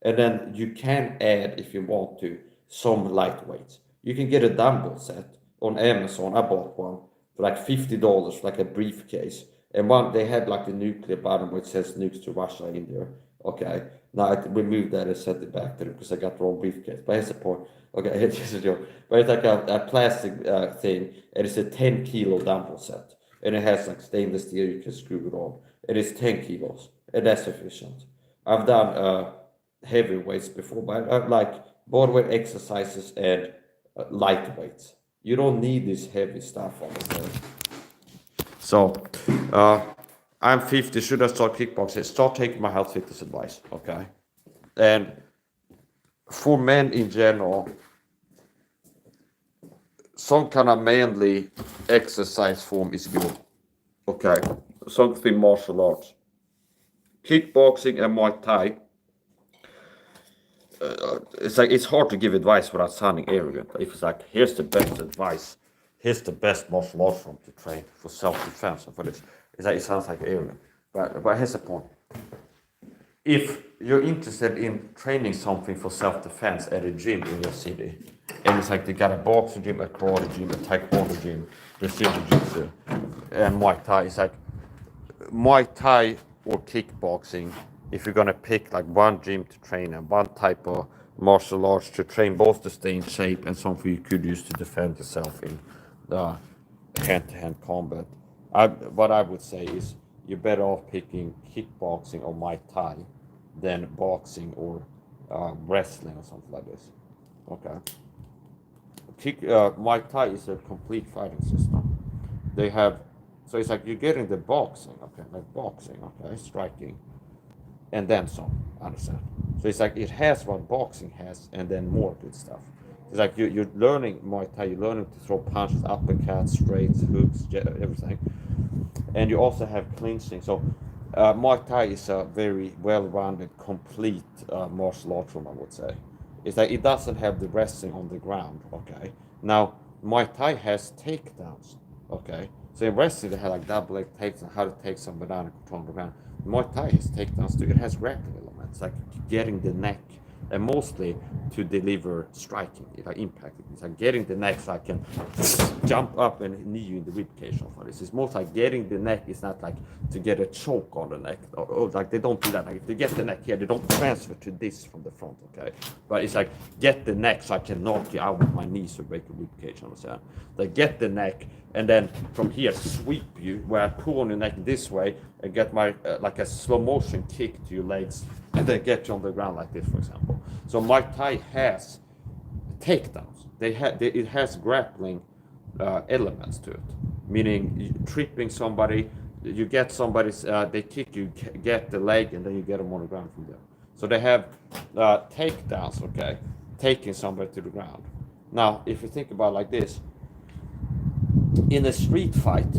And then you can add, if you want to, some light weights. You can get a dumbbell set on Amazon. I bought one for like $50, like a briefcase. And one, they had like the nuclear button which says nukes to Russia in there. Okay. Now I removed that and sent it back to them because I got the wrong briefcase. But here's the point. Okay, here's a joke. But it's like a plastic thing, and it's a 10-kilo dumbbell set. And it has like stainless steel, you can screw it on. It is 10 kilos, and that's sufficient. I've done heavy weights before, but I like bodyweight exercises and light weights. You don't need this heavy stuff on the day. So, I'm 50. Should I start kickboxing? Start taking my health fitness advice, okay? And for men in general, some kind of manly exercise form is good, okay? Something martial arts. Kickboxing and Muay Thai. It's like it's hard to give advice without sounding arrogant. If it's like, here's the best advice, here's the best martial art form to train for self-defense and for this, it's like it sounds like arrogant. But here's the point. If you're interested in training something for self-defense at a gym in your city, and it's like they got a boxing gym, a karate gym, a taekwondo gym, Brazilian jiu-jitsu, and Muay Thai, it's like Muay Thai or kickboxing, if you're gonna pick like one gym to train and one type of martial arts to train both to stay in shape and something you could use to defend yourself in hand-to-hand combat, what I would say is you're better off picking kickboxing or Muay Thai than boxing or wrestling or something like this. Okay. Muay Thai is a complete fighting system. They have, so it's like you're getting the boxing, okay, like boxing, okay, striking, and then some, understand? So it's like it has what boxing has, and then more good stuff. It's like you're learning Muay Thai, you're learning to throw punches, uppercuts, straights, hooks, everything. And you also have clinching. So Muay Thai is a very well-rounded, complete martial art form, I would say. It's like it doesn't have the wrestling on the ground, okay? Now, Muay Thai has takedowns, okay? So in wrestling, they have like double leg takedowns, how to take somebody down and control the ground. Muay Thai has takedowns too. It has grappling elements, like getting the neck, and mostly to deliver striking, like impacting. It's like getting the neck so I can jump up and knee you in the rib cage. For this, it's most like getting the neck. It's not like to get a choke on the neck. Or like they don't do that. Like if they get the neck here, they don't transfer to this from the front. Okay, but it's like get the neck so I can knock you out with my knees or break a rib cage. Understand? Like get the neck and then from here sweep you where I pull on your neck this way and get my like a slow motion kick to your legs and then get you on the ground like this, for example. So Muay Thai has takedowns. It has grappling elements to it, meaning tripping somebody, you get somebody's, they kick you, get the leg, and then you get them on the ground from there. So they have takedowns, okay, taking somebody to the ground. Now, if you think about it like this, in a street fight,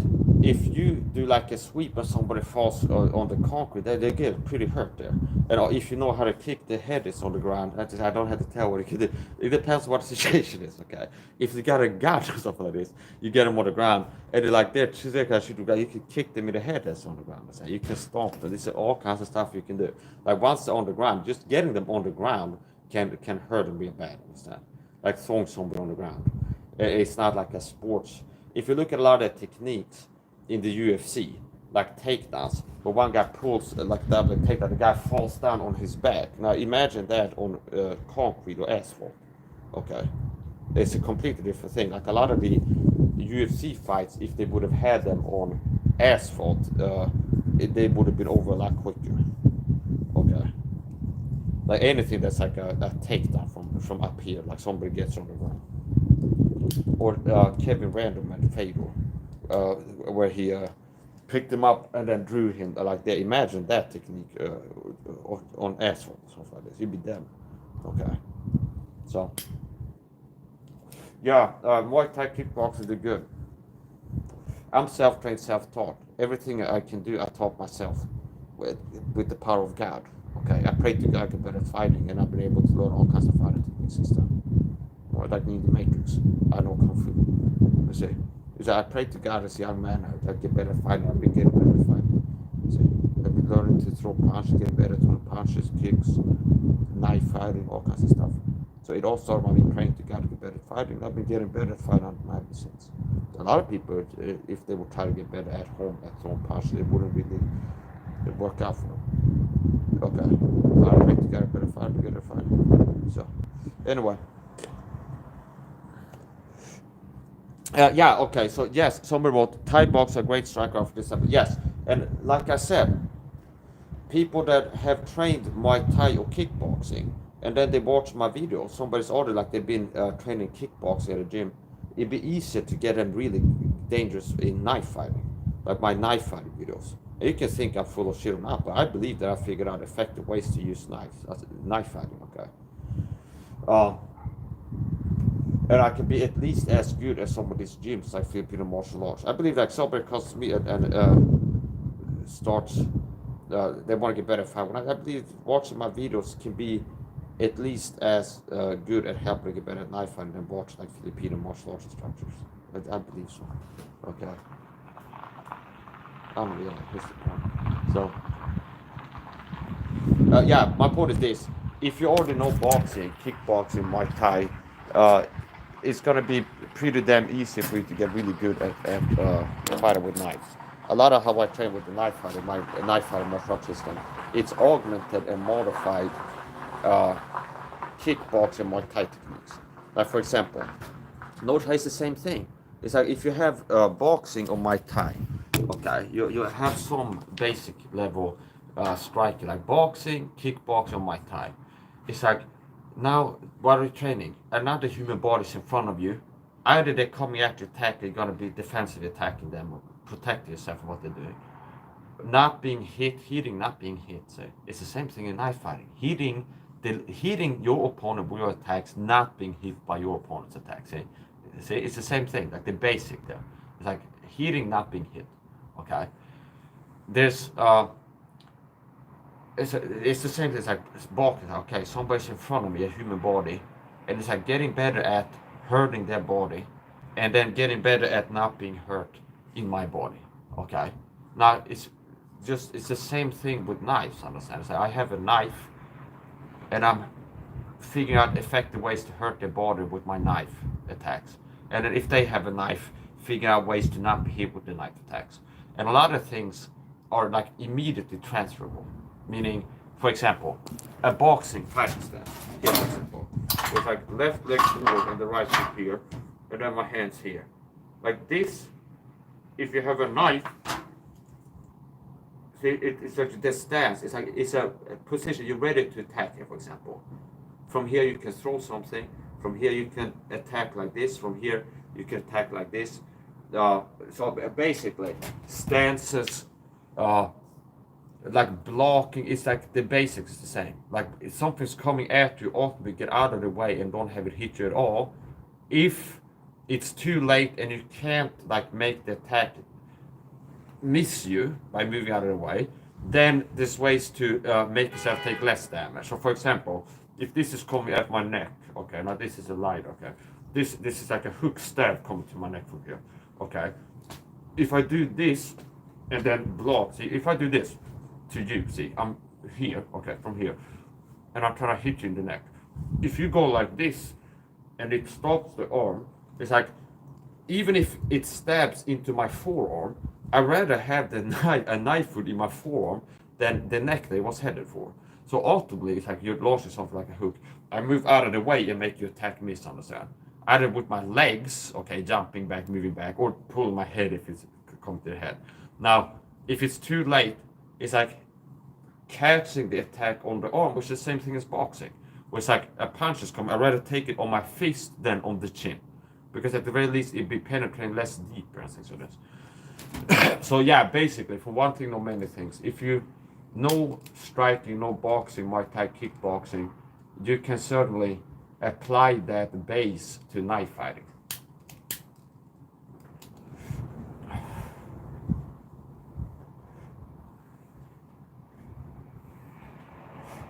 if you do like a sweep and somebody falls on the concrete, they get pretty hurt there. And if you know how to kick, the head is on the ground. I don't have to tell what you can do. It depends what the situation is, okay? If you got a gun or something like this, you get them on the ground, and they're like, you can kick them in the head that's on the ground. You can stomp them. This is all kinds of stuff you can do. Like once they're on the ground, just getting them on the ground can hurt them real bad, understand? Like throwing somebody on the ground. It's not like a sports. If you look at a lot of techniques in the UFC, like takedowns, where one guy pulls like double takedown, the guy falls down on his back. Now imagine that on concrete or asphalt. Okay, it's a completely different thing. Like a lot of the UFC fights, if they would have had them on asphalt, they would have been over a lot quicker. Okay, like anything that's like a takedown from up here, like somebody gets on the ground. Or Kevin Random at Fedor, where he picked him up and then drew him like that. Imagine that technique on asphalt or something like this. You'd be dead. Okay. So, yeah, Muay Thai kickboxing is good. I'm self-trained, self-taught. Everything I can do, I taught myself with the power of God. Okay, I pray to God to get better at fighting, and I've been able to learn all kinds of fighting techniques and stuff. Or like in the Matrix, I know Kung Fu. You see, is I prayed to God as a young man, I'd get better at fighting. I've been getting better at fighting. You see, I've been learning to throw punches, getting better at throwing punches, kicks, knife fighting, all kinds of stuff. So it all started by me praying to God to get better at fighting. I've been getting better at fighting on my since. A lot of people, if they would try to get better at home at throwing punches, it wouldn't really work out for them. Okay, I prayed to God to get better at fighting, get better at fighting. So, anyway. Yeah, okay, so yes, somebody wrote, Thai boxer, great striker of this. Yes, and like I said, people that have trained Muay Thai or kickboxing, and then they watch my videos, somebody's ordered like they've been training kickboxing at a gym, it'd be easier to get them really dangerous in knife fighting, like my knife fighting videos. And you can think I'm full of shit or not, but I believe that I figured out effective ways to use knife fighting, okay? And I can be at least as good as some of these gyms like Filipino martial arts. I believe like somebody comes to me and starts, they want to get better at fighting. I believe watching my videos can be at least as good at helping get better at knife fighting than watch like Filipino martial arts instructors. I believe so. Okay. Yeah, here's the point. So, yeah, my point is this. If you already know boxing, kickboxing, Muay Thai, it's gonna be pretty damn easy for you to get really good at fighting with knives. A lot of how I train with the knife fighting, my knife fighting martial arts system, it's augmented and modified kickboxing Muay Thai techniques. Like for example, notice how it's the same thing. It's like if you have boxing or Muay Thai, okay, you have some basic level striking, like boxing, kickboxing, or Muay Thai. It's like now, while you're training, another human body's in front of you. Either they're coming at you, attacking, you're gonna be defensively attacking them, or protect yourself from what they're doing. Not being hit, hitting, not being hit. So it's the same thing in knife fighting. Hitting your opponent with your attacks, not being hit by your opponent's attacks. See, it's the same thing, like the basic there. It's like hitting, not being hit. Okay. There's it's the same thing. It's like walking. Okay, somebody's in front of me, a human body, and it's like getting better at hurting their body, and then getting better at not being hurt in my body. Okay, now it's the same thing with knives. Understand? It's like I have a knife, and I'm figuring out effective ways to hurt their body with my knife attacks, and then if they have a knife, figuring out ways to not be hit with the knife attacks, and a lot of things are like immediately transferable. Meaning, for example, a boxing fighting stance. Here, for example, with like left leg forward and the right leg here, and then my hands here. Like this, if you have a knife, see, it's like this stance. It's like it's a position you're ready to attack here. For example, from here you can throw something. From here you can attack like this. From here you can attack like this. So basically, stances. Like blocking, it's like the basics is the same. Like if something's coming at you, ultimately get out of the way and don't have it hit you at all. If it's too late and you can't like make the attack miss you by moving out of the way, then there's ways to make yourself take less damage. So for example, if this is coming at my neck, okay, now this is a light, okay, this is like a hook stab coming to my neck from here, okay. If I do this and then block, see, if I do this to you, see, I'm here, okay, from here, and I'm trying to hit you in the neck. If you go like this and it stops the arm, it's like, even if it stabs into my forearm, I'd rather have a knife wound in my forearm than the neck they was headed for. So ultimately, it's like you're launching something like a hook. I move out of the way and make your attack miss, understand? Either with my legs, okay, jumping back, moving back, or pulling my head if it's come to the head. Now, if it's too late, it's like catching the attack on the arm, which is the same thing as boxing. Where it's like a punch is coming, I'd rather take it on my fist than on the chin. Because at the very least, it'd be penetrating less deeper and things like this. So yeah, basically, for one thing, not many things. If you know striking, know boxing, Muay Thai, kickboxing, you can certainly apply that base to knife fighting.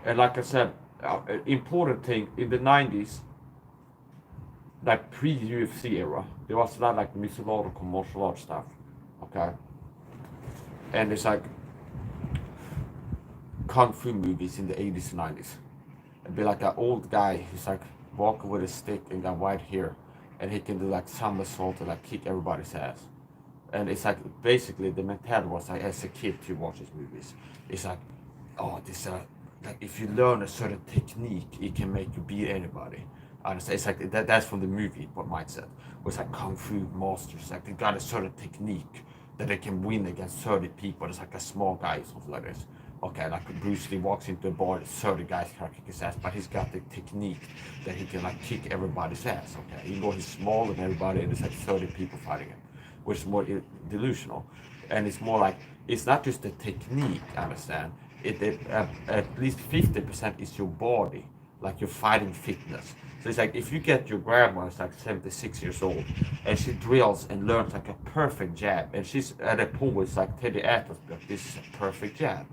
And like I said, important thing in the 90s, like pre-UFC era, there was a lot like mythological martial arts stuff, okay? And it's like kung fu movies in the 80s and 90s. It'd be like an old guy who's like walking with a stick and got white hair, and he can do like somersault and like kick everybody's ass. And it's like basically the mentality was like as a kid to watch these movies. It's like, oh, this like if you learn a certain technique, it can make you beat anybody. Honestly, it's like that's from the movie, what mindset. Was like kung fu masters, like they got a certain technique that they can win against 30 people. It's like a small guy, something like this. Okay, like Bruce Lee walks into a bar, 30 guys can kick his ass, but he's got the technique that he can like kick everybody's ass. Okay, even though he's smaller than everybody, and there's like 30 people fighting him, which is more delusional, and it's more like it's not just the technique. Understand? At least 50% is your body, like your fighting fitness. So it's like if you get your grandma, is like 76 years old, and she drills and learns like a perfect jab, and she's at a point where it's like Teddy Atlas, this is a perfect jab.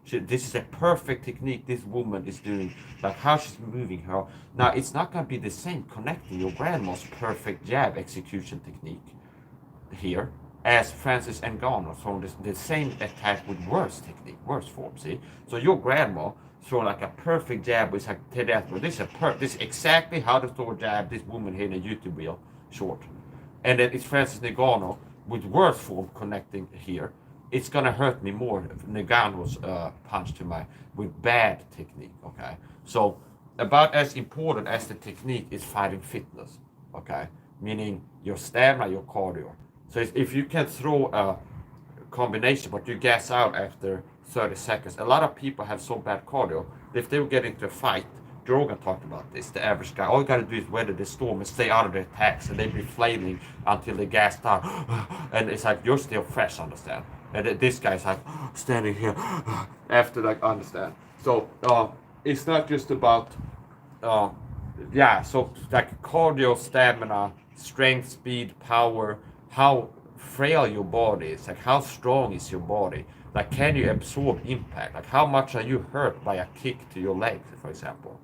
This is a perfect technique this woman is doing, like how she's moving her. Now, it's not going to be the same connecting your grandma's perfect jab execution technique here as Francis Ngannou throwing the same attack with worse technique, worse form, see? So your grandma throwing like a perfect jab with like Ted Atlas. This is exactly how to throw a jab this woman here in a YouTube reel short. And then it's Francis Ngannou with worse form connecting here. It's gonna hurt me more if Ngannou's punch to my with bad technique, okay? So about as important as the technique is fighting fitness, okay? Meaning your stamina, your cardio. So if you can throw a combination, but you gas out after 30 seconds. A lot of people have so bad cardio that if they will get into a fight, Rogan talked about this, the average guy, all you gotta do is weather the storm and stay out of the attacks, and they be flailing until they gassed out. And it's like, you're still fresh, understand? And this guy's like, standing here, after like, understand? So, it's not just about, yeah, so like cardio, stamina, strength, speed, power, how frail your body is, like how strong is your body, like can you absorb impact, like how much are you hurt by a kick to your legs, for example.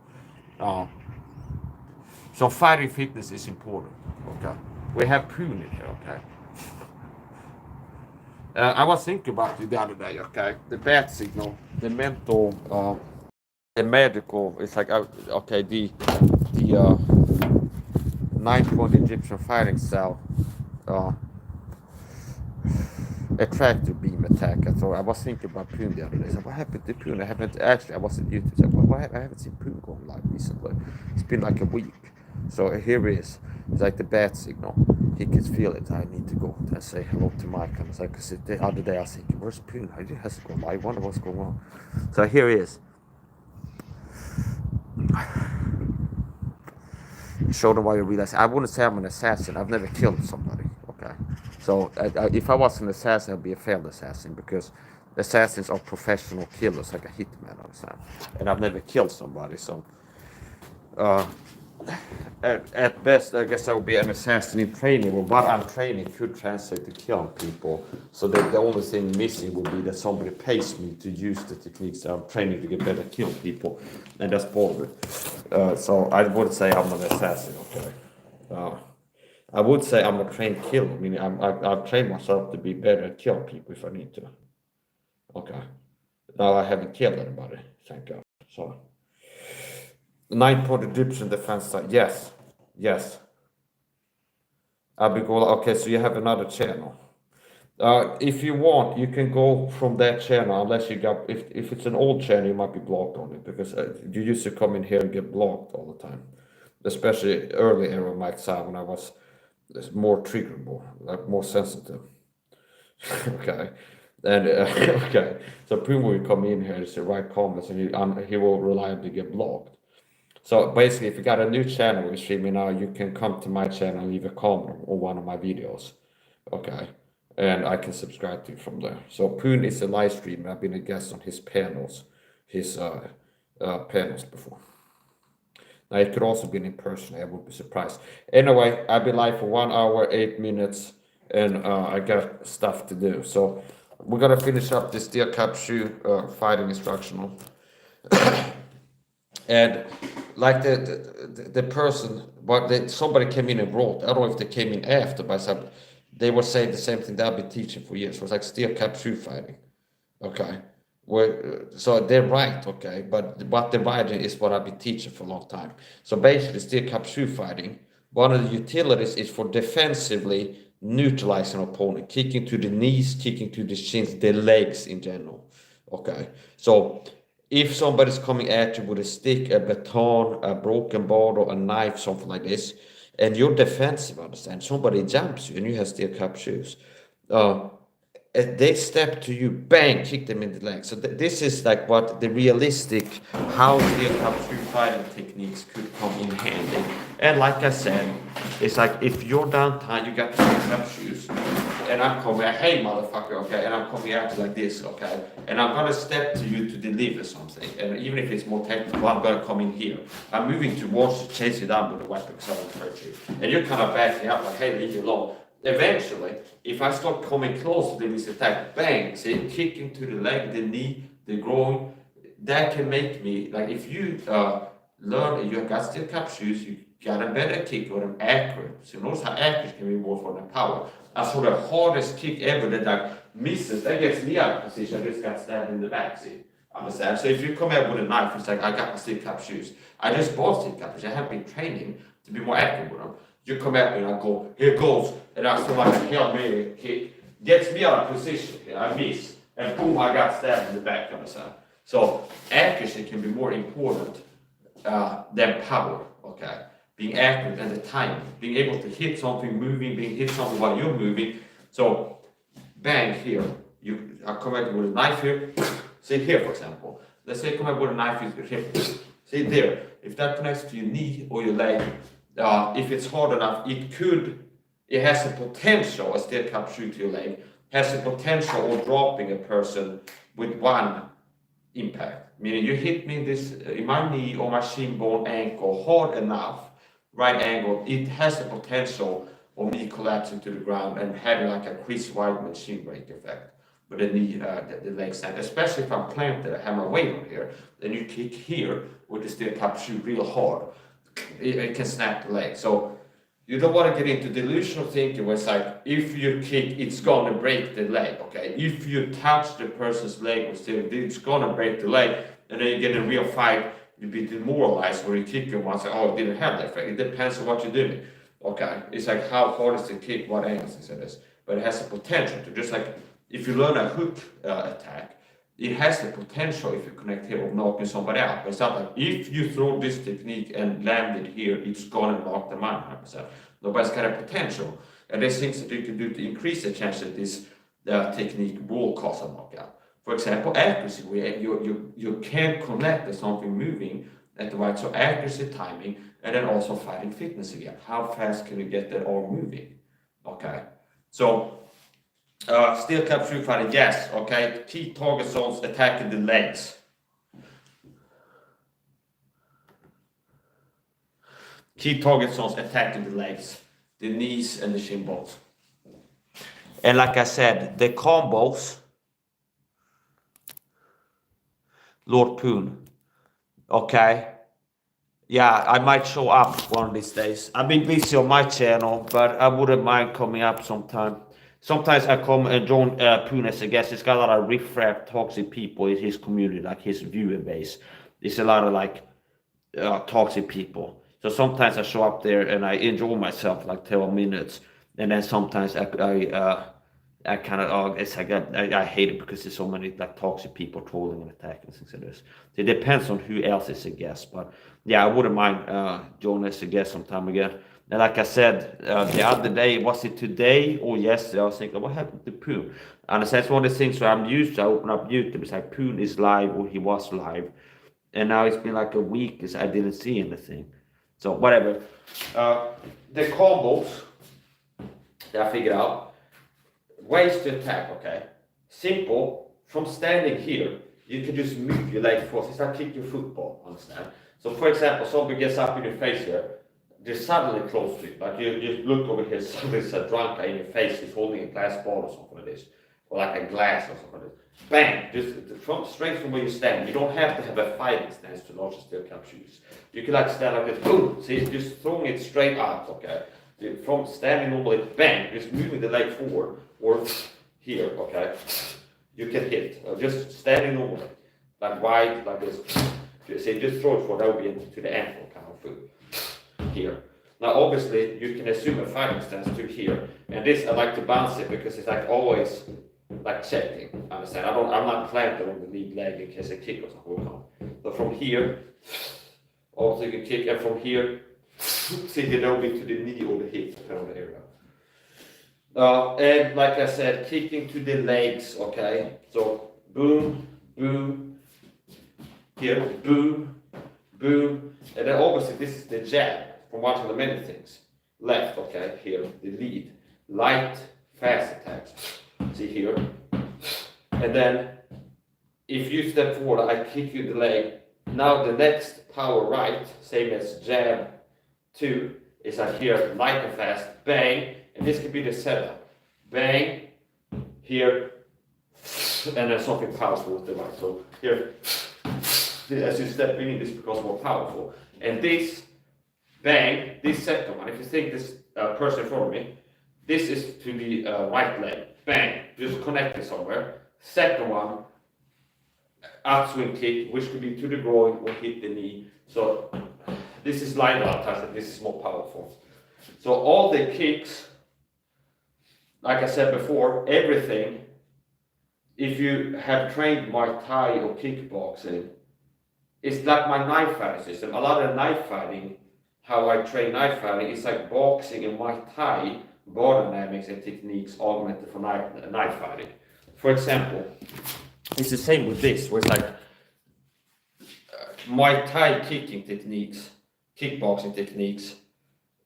So fighting fitness is important, okay? We have Poon in here, okay? I was thinking about it the other day, okay? The bat signal, the mental, the medical, it's like, okay, the 9-point Egyptian fighting style, attractive beam attack. And so I was thinking about Poon the other day. So what happened to Poon? I wasn't YouTube. So I haven't seen Poon going live recently. It's been like a week. So here he is. It's like the bat signal. He can feel it. I need to go and say hello to Mike. And it's like, cause the other day I was thinking, where's Poon? He has to go live. I wonder what's going on. So here he is. Show them why you realize. I wouldn't say I'm an assassin. I've never killed somebody. Okay. So if I was an assassin, I'd be a failed assassin, because assassins are professional killers, like a hitman, understand? And I've never killed somebody, so at best, I guess I would be an assassin in training, but what I'm training could translate to killing people. So the only thing missing would be that somebody pays me to use the techniques that I'm training to get better at killing people, and that's boring. So I would say I'm an assassin, okay? I would say I'm a trained killer, meaning I've trained myself to be better at killing people if I need to. Okay. Now I haven't killed anybody, thank God. So 9-point Egyptian defense side. Yes. Yes. Abigail, okay, so you have another channel. If you want, you can go from that channel unless you got, if it's an old channel, you might be blocked on it because you used to come in here and get blocked all the time. Especially early era Mike Sam when I was more triggerable, like more sensitive. Okay. And okay, so Puma will come in here and say write comments, and he will reliably get blocked. So basically, if you got a new channel you're streaming now, you can come to my channel and leave a comment on one of my videos, okay? And I can subscribe to you from there. So Poon is a live streamer. I've been a guest on his panels, panels before. Now it could also be in person. I would be surprised. Anyway, I've been live for 1 hour 8 minutes, and I got stuff to do. So we're gonna finish up this steel cap shoe fighting instructional. And like the person, but somebody came in and wrote. I don't know if they came in after, but they were saying the same thing that I've been teaching for years. It was like steel cap shoe fighting. Okay, so they're right. Okay, but what they're writing is what I've been teaching for a long time. So basically, steel cap shoe fighting. One of the utilities is for defensively neutralizing an opponent, kicking to the knees, kicking to the shins, the legs in general. Okay, so if somebody's coming at you with a stick, a baton, a broken bottle, a knife, something like this, and you're defensive, understand? Somebody jumps you and you have steel cap shoes. They step to you, bang, kick them in the leg. So this is like what the realistic, how steel cap shoe fighting techniques could come in handy. And like I said, it's like if you're downtown, you got steel cap shoes, and I'm coming, hey motherfucker, okay, and I'm coming at you like this, okay, and I'm gonna step to you to deliver something, and even if it's more technical, I'm gonna come in here. I'm moving towards you, chase you down with a weapon because I want to hurt you, and you're kind of backing up like, hey, leave me alone. Eventually, if I start coming closer to this attack, bang, see, kicking to the leg, the knee, the groin, that can make me, like if you learn, you got steel cap shoes, you got a better kick or an accurate. So notice how accurate can be more for the power. I saw the hardest kick ever that like misses, that gets me out of position, I just got stabbed in the back, see? Understand? So if you come out with a knife, it's like, I got my steel cap shoes. I just bought steel cap shoes, I have been training to be more accurate with them. You come at me and I go, here goes, and I feel like a Hail Mary kick, gets me out of position, I miss, and boom, I got stabbed in the back, understand? So accuracy can be more important than power, okay? Being accurate and the timing, being able to hit something moving, being hit something while you're moving. So bang here, I come at you with a knife here, see here for example, let's say I come at with a knife here, see there, if that connects to your knee or your leg, if it's hard enough, it has the potential, a steel cap shoe to your leg, has the potential of dropping a person with one impact. Meaning you hit me in my knee or my shin bone, ankle, hard enough, right angle, it has the potential of me collapsing to the ground and having like a Chris Weidman shin break effect. But the knee, the leg stand, especially if I'm planted, I have my weight on here, then you kick here with the steel cap shoe real hard. It can snap the leg. So you don't want to get into delusional thinking where it's like, if you kick, it's gonna break the leg, okay? If you touch the person's leg, it's gonna break the leg, and then you get in a real fight, you'd be demoralized where you kick him once, oh, it didn't have that effect. It depends on what you're doing, okay? It's like how hard is the kick, what angles is it is. But it has the potential to, just like if you learn a hook attack, it has the potential, if you connect here, of knocking somebody out. But it's not like, if you throw this technique and land it here, it's gonna knock them out 100%. Nobody's got a potential. And there's things that you can do to increase the chance that this technique will cause a knockout. For example, accuracy, where you can connect to something moving at the right, so accuracy, timing, and then also fighting fitness again. How fast can you get that arm moving? Okay, so steel cap shoe fighting, yes, okay. Key target zones attacking the legs. Key target zones attacking the legs, the knees, and the shin bones. And like I said, the combos, Lord Poon, okay? Yeah, I might show up one of these days. I've been busy on my channel, but I wouldn't mind coming up sometime. Sometimes I come and join Poon as a guest. He's got a lot of riff-raff, toxic people in his community, like his viewer base. There's a lot of like toxic people. So sometimes I show up there and I enjoy myself like 12 minutes, and then sometimes I kind of it's like I hate it because there's so many like toxic people trolling and attacking things like this. So it depends on who else is a guest, but yeah, I wouldn't mind joining as a guest sometime again. And like I said the other day, was it today or yesterday? I was thinking, what happened to Poon? And that's one of the things where I'm used to. I open up YouTube, it's like Poon is live or he was live, and now it's been like a week because I didn't see anything. So whatever. The combos that I figured out. Ways to attack, okay? Simple. From standing here, you can just move your leg forward. It's like kicking football, understand? So for example, somebody gets up in your face here, just suddenly close to it. Like you look over here, somebody's a drunk guy in your face, he's holding a glass ball or something like this. Or like a glass or something like this. Bang! Just straight from where you stand. You don't have to have a fighting stance to launch a steel cap shoes. You can like stand like this, boom! See, just throwing it straight out, okay? From standing normally, bang! Just moving the leg forward. Or here, okay? You can hit. Just standing normally. Like wide, like this. See, just throw it forward, that would be to the ankle kind of foot. Here. Now obviously you can assume a fighting stance to here. And this I like to bounce it because it's like always like checking. Understand? I'm not planted on the lead leg in case I kick or something will come. So from here, also you can kick, and from here, see here that will be to the knee or the hip, depending on the area. And like I said, kicking to the legs, okay? So boom, boom, here, boom, boom. And then obviously this is the jab from one of the many things. Left, okay, here, the lead. Light, fast attacks. See here. And then if you step forward, I kick you the leg. Now the next power right, same as jab 2, is like here, light and fast, bang. And this could be the setup. Bang, here, and then something powerful with the right. So here, as you step in, this becomes more powerful. And this, bang, this second one, if you think this person in front of me, this is to the right leg. Bang, just connect it somewhere. Second one, upswing kick, which could be to the groin or hit the knee. So this is light touch, and this is more powerful. So all the kicks, like I said before, everything, if you have trained Muay Thai or kickboxing, it's like my knife fighting system. A lot of knife fighting, how I train knife fighting, is like boxing and Muay Thai, body dynamics and techniques augmented for knife fighting. For example, it's the same with this, where it's like Muay Thai kicking techniques, kickboxing techniques,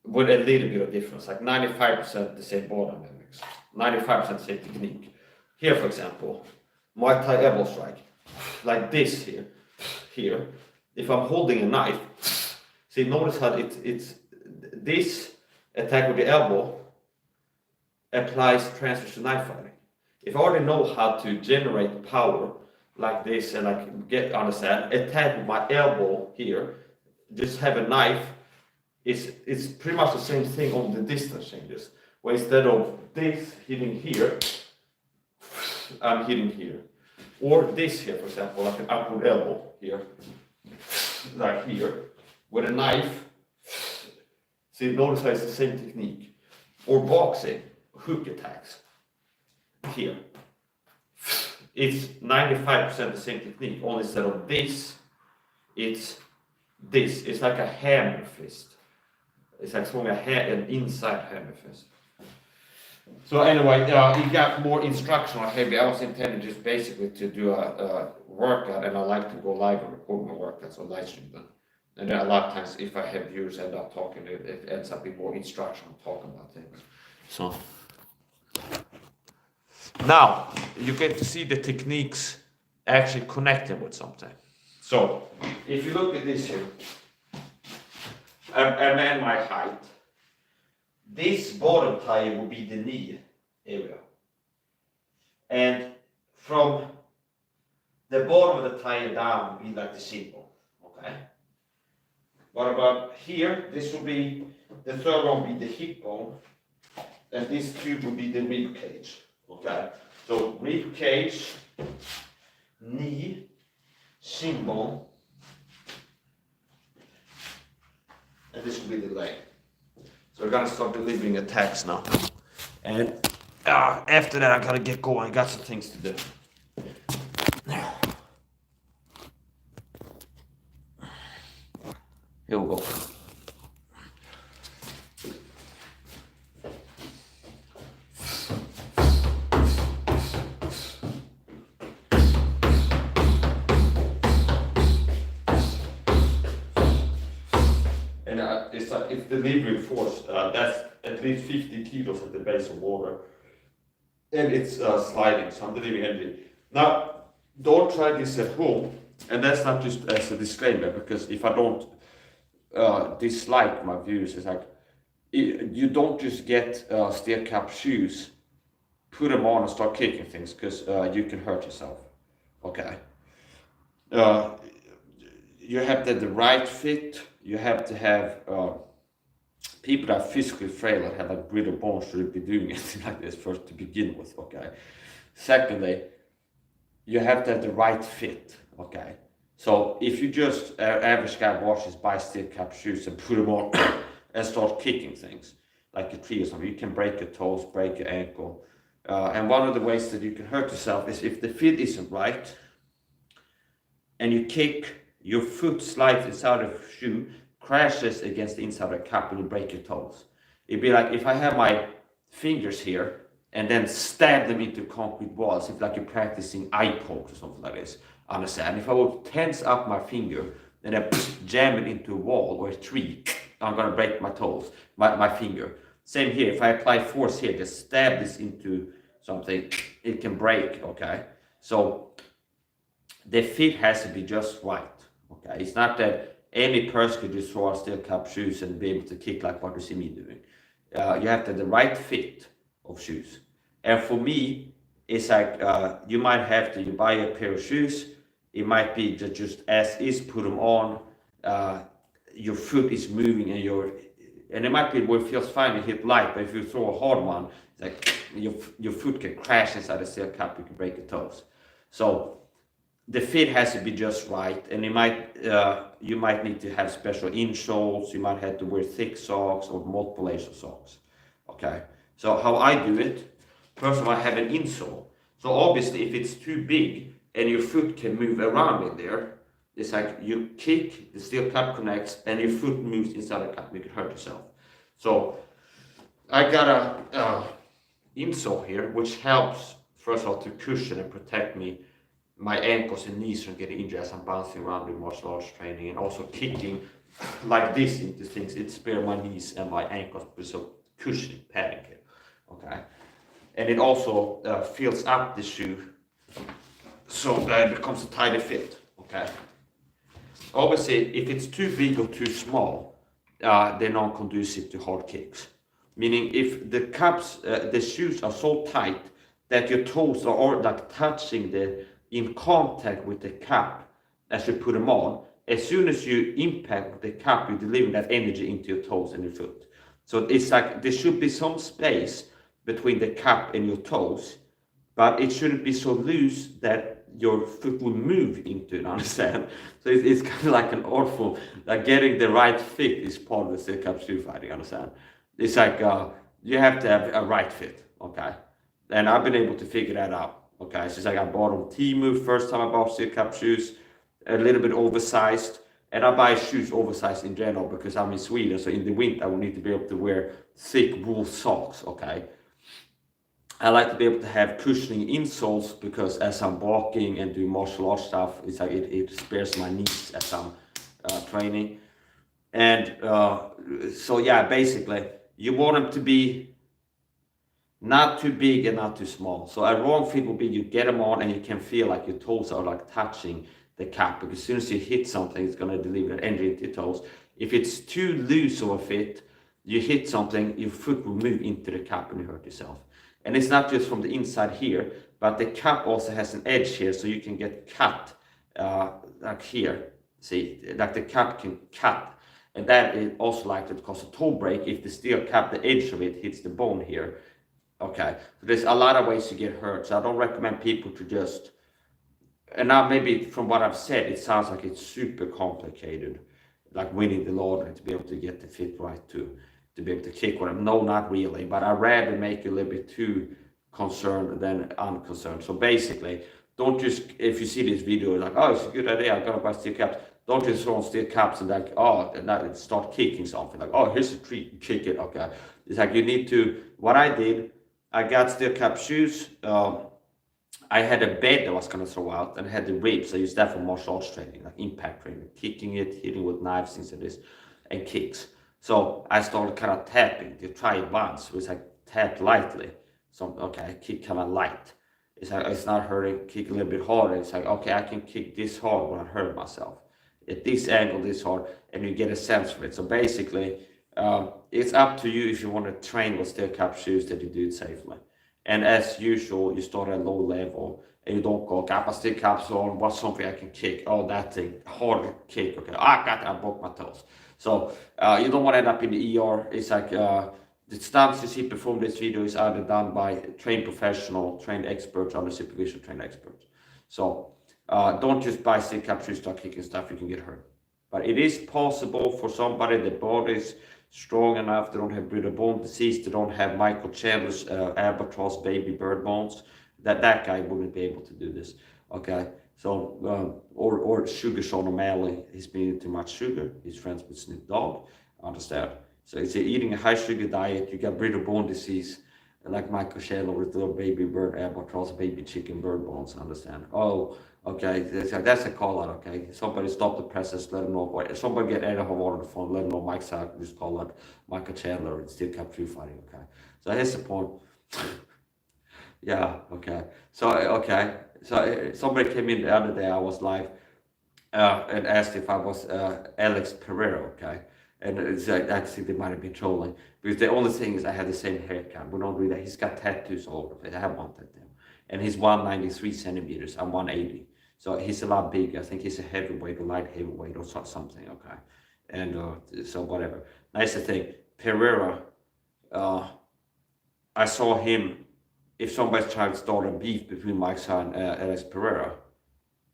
with a little bit of difference, like 95% the same body dynamics, 95% same technique. Here, for example, Muay Thai elbow strike, like this here. If I'm holding a knife, see, notice how it's this attack with the elbow applies transfers to knife fighting. If I already know how to generate power like this and like understand, attack with my elbow here, just have a knife. It's pretty much the same thing on the distance changes. Where instead of this hitting here, I'm hitting here. Or this here, for example, like an upward elbow here. Like here. With a knife. See, notice how it's the same technique. Or boxing, hook attacks. Here. It's 95% the same technique. Only instead of this, it's this. It's like a hammer fist. It's like throwing an inside hammer fist. So anyway, you got more instructional heavy. I was intending just basically to do a workout, and I like to go live and record my workouts on live stream then. And then a lot of times, if I have viewers end up talking, it ends up being more instructional, talking about things. So now you get to see the techniques actually connecting with something. So if you look at this here, a man my height, this bottom tire will be the knee area. And from the bottom of the tire down will be like the shin bone. Okay? What about here? This will be, the third one will be the hip bone. And this two will be the rib cage. Okay? So rib cage, knee, shin bone, and this will be the leg. So we're gonna start delivering attacks now. And after that, I gotta get going. I got some things to do. Here we go. And it's delivering force. That's at least 50 kilos at the base of water. And it's sliding, so I'm delivering energy. Now, don't try this at home. And that's not just as a disclaimer, because if I don't dislike my views, it's like, you don't just get steel cap shoes, put them on and start kicking things, because you can hurt yourself. Okay. You have to have the right fit. You have to have people that are physically frail and have like brittle bones should be doing anything like this first to begin with. Okay. Secondly, you have to have the right fit. Okay. So if you just average guy watches buy steel cap shoes and put them on and start kicking things like a tree or something, you can break your toes, break your ankle. And one of the ways that you can hurt yourself is if the fit isn't right and you kick, your foot slides inside of the shoe, crashes against the inside of the cap, and you break your toes. It'd be like if I have my fingers here and then stab them into concrete walls, if like you're practicing eye pokes or something like this, understand? If I would tense up my finger and then jam it into a wall or a tree, I'm gonna break my toes, my finger. Same here, if I apply force here, just stab this into something, it can break, okay? So the fit has to be just right. Okay, it's not that any person could just throw on steel cap shoes and be able to kick like what you see me doing. You have to have the right fit of shoes. And for me, it's like you might have to, you buy a pair of shoes, it might be just as is, put them on, your foot is moving and it might be where it feels fine, you hit light, but if you throw a hard one, it's like your foot can crash inside the steel cap, you can break your toes. So the fit has to be just right, and you might need to have special insoles, you might have to wear thick socks or multiple layer socks. Okay, so how I do it, first of all, I have an insole. So obviously if it's too big and your foot can move around in there, it's like you kick, the steel cap connects, and your foot moves inside the cap, you can hurt yourself. So I got a insole here, which helps, first of all, to cushion and protect my ankles and knees from getting injured as I'm bouncing around in martial arts training, and also kicking like this into things. It spares my knees and my ankles with some cushioning padding here. Okay, and it also fills up the shoe so that it becomes a tighter fit. Okay, obviously if it's too big or too small, they're not conducive to hard kicks. Meaning if the caps, the shoes are so tight that your toes are like touching in contact with the cap as you put them on, as soon as you impact the cap, you're delivering that energy into your toes and your foot. So it's like there should be some space between the cap and your toes, but it shouldn't be so loose that your foot will move into it, understand? So it's kind of like an awful, like getting the right fit is part of the steel cap shoe fighting, understand? It's like you have to have a right fit, okay? And I've been able to figure that out. Okay, so it's like I bought on Temu first time I bought steel cap shoes, a little bit oversized, and I buy shoes oversized in general because I'm in Sweden, so in the winter I will need to be able to wear thick wool socks, okay? I like to be able to have cushioning insoles because as I'm walking and doing martial arts stuff, it's like it spares my knees as I'm training. And so yeah, basically, you want them to be not too big and not too small. So a wrong fit will be you get them on and you can feel like your toes are like touching the cap, because as soon as you hit something, it's going to deliver that energy into your toes. If it's too loose of a fit, you hit something, your foot will move into the cup and you hurt yourself. And it's not just from the inside here, but the cup also has an edge here, so you can get cut like here. See, like the cup can cut. And that is also likely to cause a toe break if the steel cup, the edge of it, hits the bone here. Okay, so there's a lot of ways to get hurt. So I don't recommend people to just, and now maybe from what I've said, it sounds like it's super complicated, like winning the lottery to be able to get the fit right to be able to kick with them. No, not really, but I'd rather make you a little bit too concerned than unconcerned. So basically, don't just, if you see this video, like, oh, it's a good idea, I'm gonna buy steel caps. Don't just throw on steel caps and like, oh, and that start kicking something. Like, oh, here's a treat, kick it, okay. It's like you need to, what I did, I got steel cap shoes. I had a bed that I was gonna throw out and had the ribs. I used that for martial arts training, like impact training, kicking it, hitting with knives, things like this, and kicks. So I started kind of tapping to try it once. It was like tap lightly. So okay, kick kind of light. It's like it's not hurting. Kick a little bit harder. It's like okay, I can kick this hard when I hurt myself. At this angle, this hard, and you get a sense of it. So basically, it's up to you if you want to train with steel cap shoes that you do it safely. And as usual, you start at low level and you don't go, got my steel caps on, what's something I can kick? Oh, that thing, hard kick. Okay, I got that, I broke my toes. So you don't want to end up in the ER. It's like the stunts you see performed this video is either done by trained professional, trained experts, under supervision, trained experts. So don't just buy steel cap shoes, start kicking stuff, you can get hurt. But it is possible for somebody, the body is strong enough, they don't have brittle bone disease, they don't have Michael Chandler's albatross baby bird bones, that guy wouldn't be able to do this. Okay, so or Sugar Sean O'Malley, he's been eating too much sugar, he's friends with Snoop Dogg, understand. So it's eating a high sugar diet, you got brittle bone disease, like Michael Chandler with little baby bird albatross baby chicken bird bones, understand. Oh, okay, that's a call out, okay? Somebody stop the presses, let them know what. Somebody get Eddie Howard on the phone, let them know Mike Sack, just call out Michael Chandler and Steel Cap Tree fighting, okay? So here's the point. Yeah, okay. So, okay. So somebody came in the other day, I was live, and asked if I was Alex Pereira, okay? And it's like, actually, they might have been trolling. Because the only thing is I had the same haircut. We don't do that. He's got tattoos all over the place. I have one tattoo. And he's 193 centimeters. I'm 180. So he's a lot bigger. I think he's a heavyweight, a light heavyweight or something, okay? And so whatever. Nice thing, Pereira, I saw him, if somebody's trying to start a beef between Mike and Alex Pereira,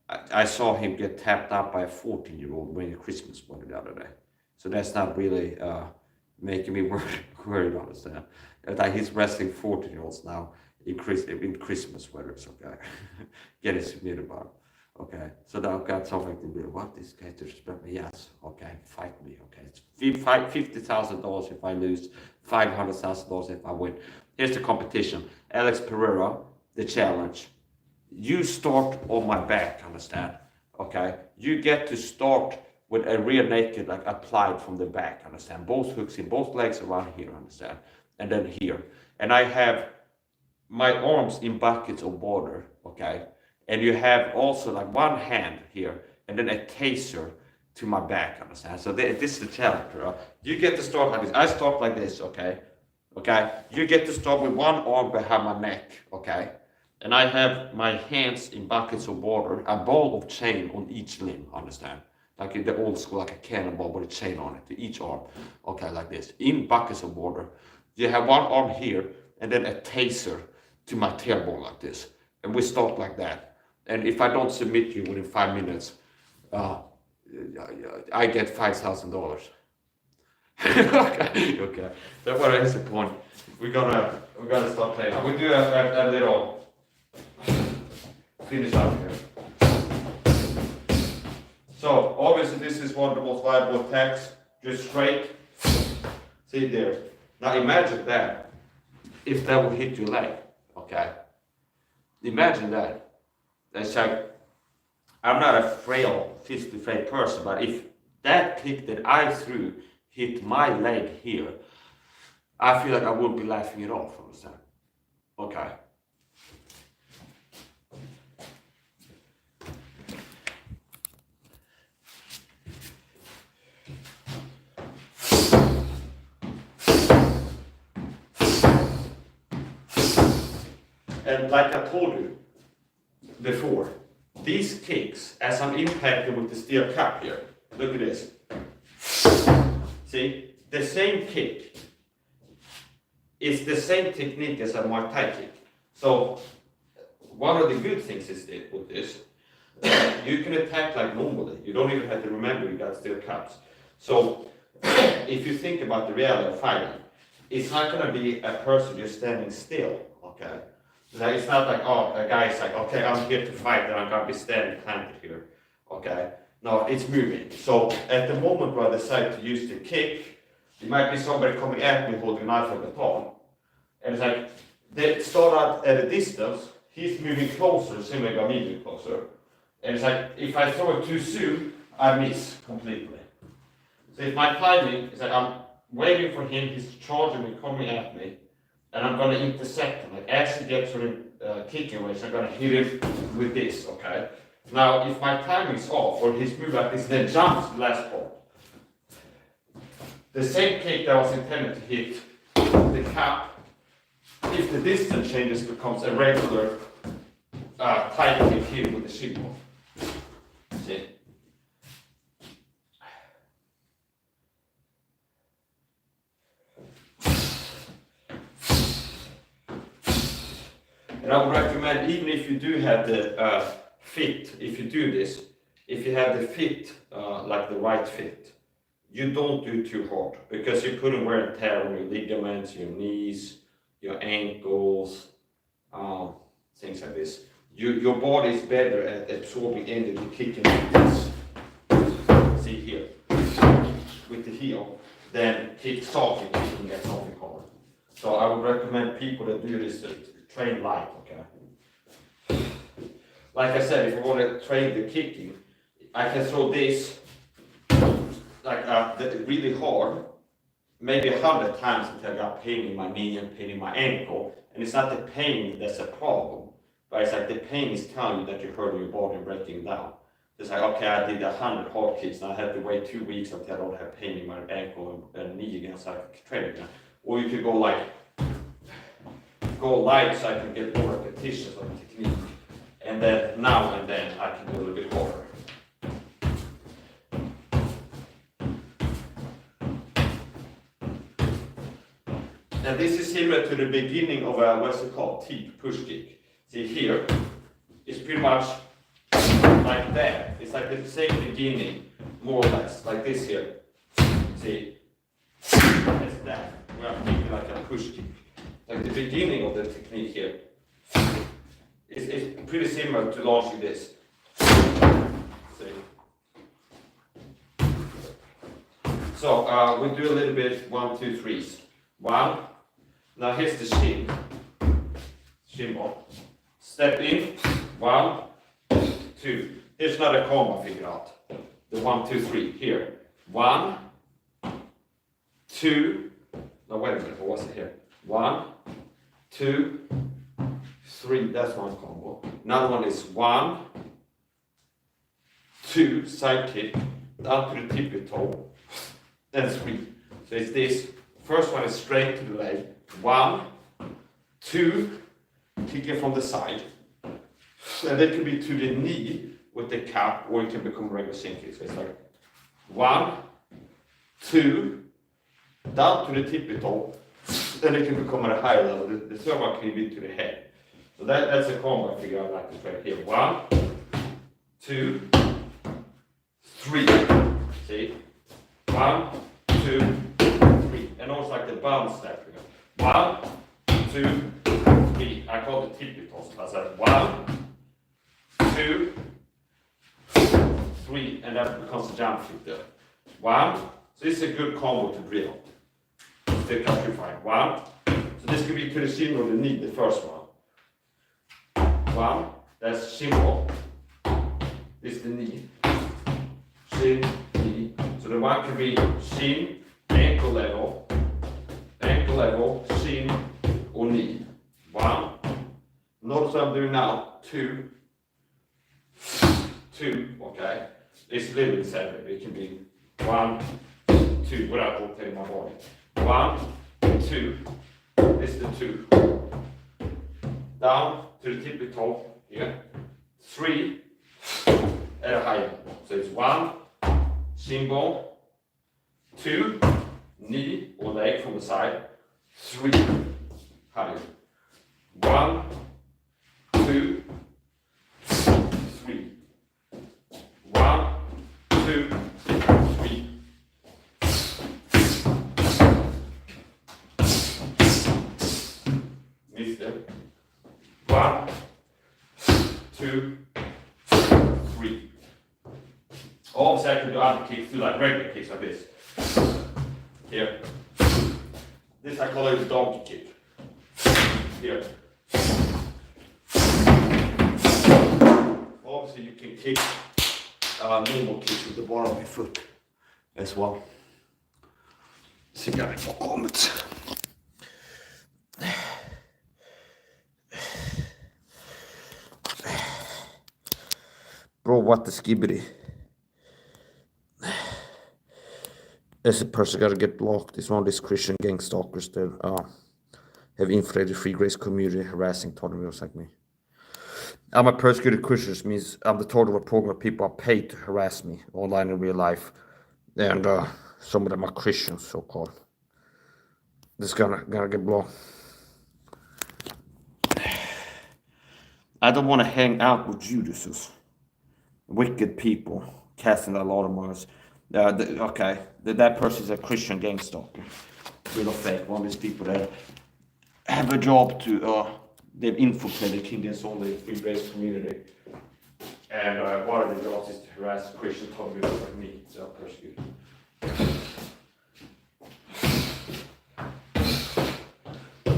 I saw him get tapped up by a 14-year-old wearing a Christmas sweater the other day. So that's not really making me worried, understand. Like he's wrestling 14-year-olds now in Christmas sweaters, okay? Getting submitted about it. Okay, so now I've got something to do. What, this guy disrespect me? Yes, okay, fight me, okay. It's $50,000 if I lose, $500,000 if I win. Here's the competition. Alex Pereira, the challenge. You start on my back, understand? Okay, you get to start with a rear naked, like applied from the back, understand? Both hooks in both legs around here, understand? And then here. And I have my arms in buckets of water, okay? And you have also like one hand here, and then a taser to my back, understand? So this is the challenge, right? You get to start like this. I start like this, okay? Okay? You get to start with one arm behind my neck, okay? And I have my hands in buckets of water, a ball of chain on each limb, understand? Like in the old school, like a cannonball with a chain on it to each arm. Okay, like this, in buckets of water. You have one arm here, and then a taser to my tailbone like this. And we start like that. And if I don't submit you within 5 minutes, I get $5,000. Okay. That's what is the point. We're gonna start playing. We do a little finish up here. So obviously this is one of the most viable attacks, just straight, see there. Now imagine that, if that would hit your leg, okay? Imagine that. That's like, I'm not a frail, physically frail person, but if that kick that I threw hit my leg here, I feel like I wouldn't be laughing it off, understand? Okay. And like I told you before, these kicks, as I'm impacting with the steel cap here, look at this. See, the same kick is the same technique as a Muay Thai kick. So one of the good things is that with this, you can attack like normally. You don't even have to remember you got steel caps. So if you think about the reality of fighting, it's not going to be a person just standing still, okay? Like, it's not like, oh, a guy's like, okay, I'm here to fight and I'm going to be standing planted here, okay? No, it's moving. So at the moment where I decide to use the kick, it might be somebody coming at me holding a knife or baton. And it's like, they start out at a distance, he's moving closer, same like I'm moving closer. And it's like, if I throw it too soon, I miss completely. So if my timing is like, I'm waiting for him, he's charging me, coming at me, and I'm going to intercept him. Like as he gets to the kicking range, I'm going to hit him with this, okay? Now, if my timing's off, or he's moving like this, then jumps the last part. The same kick that was intended to hit the cap, if the distance changes, becomes a regular tight kick here with the shin ball. See? And I would recommend, even if you do have the fit, if you do this, if you have the fit, like the right fit, you don't do too hard, because you're putting wear and tear on your ligaments, your knees, your ankles, things like this. Your body is better at absorbing energy, kicking like this. See here, with the heel, than kick softly, kicking at something hard. So I would recommend people that do this to train light, okay? Like I said, if I want to train the kicking, I can throw this like really hard, maybe 100 times until I got pain in my knee and pain in my ankle. And it's not the pain that's a problem, but it's like the pain is telling you that you're hurting your body and breaking down. It's like, okay, I did 100 hard kicks and I have to wait 2 weeks until I don't have pain in my ankle and knee again, so I can train again. Or you could go light so I can get more repetitions of the technique. And then now and then I can do a little bit harder. And this is similar to the beginning of a, what's it called, teep, push kick. See here, it's pretty much like that. It's like the same beginning, more or less, like this here. See, it's that. We are kicking like a push kick. Like the beginning of the technique here is pretty similar to launching this. See? So we do a little bit 1, 2, 3s. 1. Now here's the shin ball. Step in. 1, 2. Here's another combo I figured out. The 1, 2, 3. Here. 1, 2. No, wait a minute. What was it here? 1, 2, 3. That's one combo. Another one is 1, 2. Side kick. Down to the tippy toe. Then 3. So it's this. First one is straight to the leg. 1, 2. Kicking from the side. And it can be to the knee with the cap, or it can become a regular shin kick. So it's like 1, 2. Down to the tippy toe. Then it can become at a higher level. The third one can be to the head. So that's a combo I figure out like this right here. 1, 2, 3. See? 1, 2, 3. And also like the bounce step. 1, 2, 3. I call it tippy toss. I said 1, 2, 3. And that becomes a jump kick there. 1. So this is a good combo to drill. Still country fight. 1. So this could be to the shin or the knee, the first one. 1. That's shin ball. This is the knee. Shin, knee. So the one can be shin, ankle level, shin, or knee. 1. Notice what I'm doing now. 2. 2. Okay. It's a little bit separate. It can be 1, 2 without rotating my body. 1, 2. This is the 2. down to the tippy toe here. 3 at a high. So it's 1, shin bone, 2, knee or leg from the side, 3, high. 1, 2, 3. 1, 2, 3. Missed it. 1, 2, 3. Obviously I can do other kicks too, like regular kicks like this. Here. This I call it a donkey kick. Here. Obviously you can kick normal kicks with the bottom of your foot as well. Cigarett bakomet. Bro, what the skibbity? As a person gotta get blocked. It's one of these Christian gang stalkers that have infiltrated free grace community, harassing toddlers like me. I'm a persecuted Christian, means I'm the target of a program where people are paid to harass me online in real life. And some of them are Christians, so-called. This gonna get blocked. I don't want to hang out with Judases. Wicked people casting a lot of murders. That person is a Christian gang stalker. Real or fake. One of these people that have a job to, they've infiltrated Kingdom's only free grace community. And one of the jobs is to harass Christian toddlers like me, so persecuted.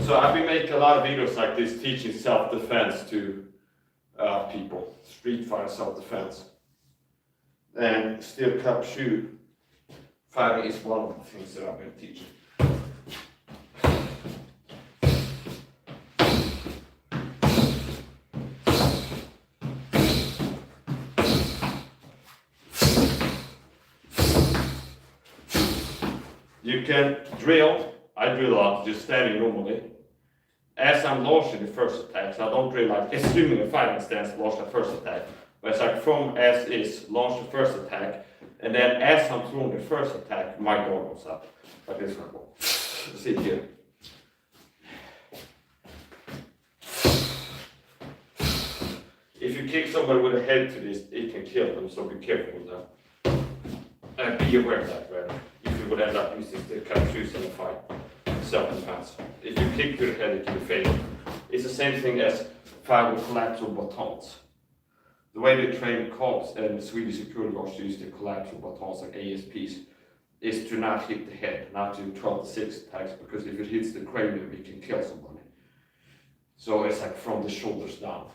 So I've been making a lot of videos like this teaching self-defense to people, street fighter self-defense. And steel cup shoe fighting is one of the things that I've been teaching. You can drill, I drill a lot, just standing normally. As I'm launching the first attack, so I don't drill like assuming a fighting stance, launch the first attack. But it's like from as is, launch the first attack, and then as I'm throwing the first attack, my guard goes up. Like this one. See here. If you kick somebody with a head to this, it can kill them, so be careful with that. And be aware of that, rather. If you would end up using the kind of shoes in a fight. Self-defense. If you kick to the head, it can be fatal. It's the same thing as fighting with collateral batons. The way they train cops and Swedish security guards to use the collateral batons like ASPs is to not hit the head, not to 12 to 6 attacks, because if it hits the cranium, it can kill somebody. So it's like from the shoulders down,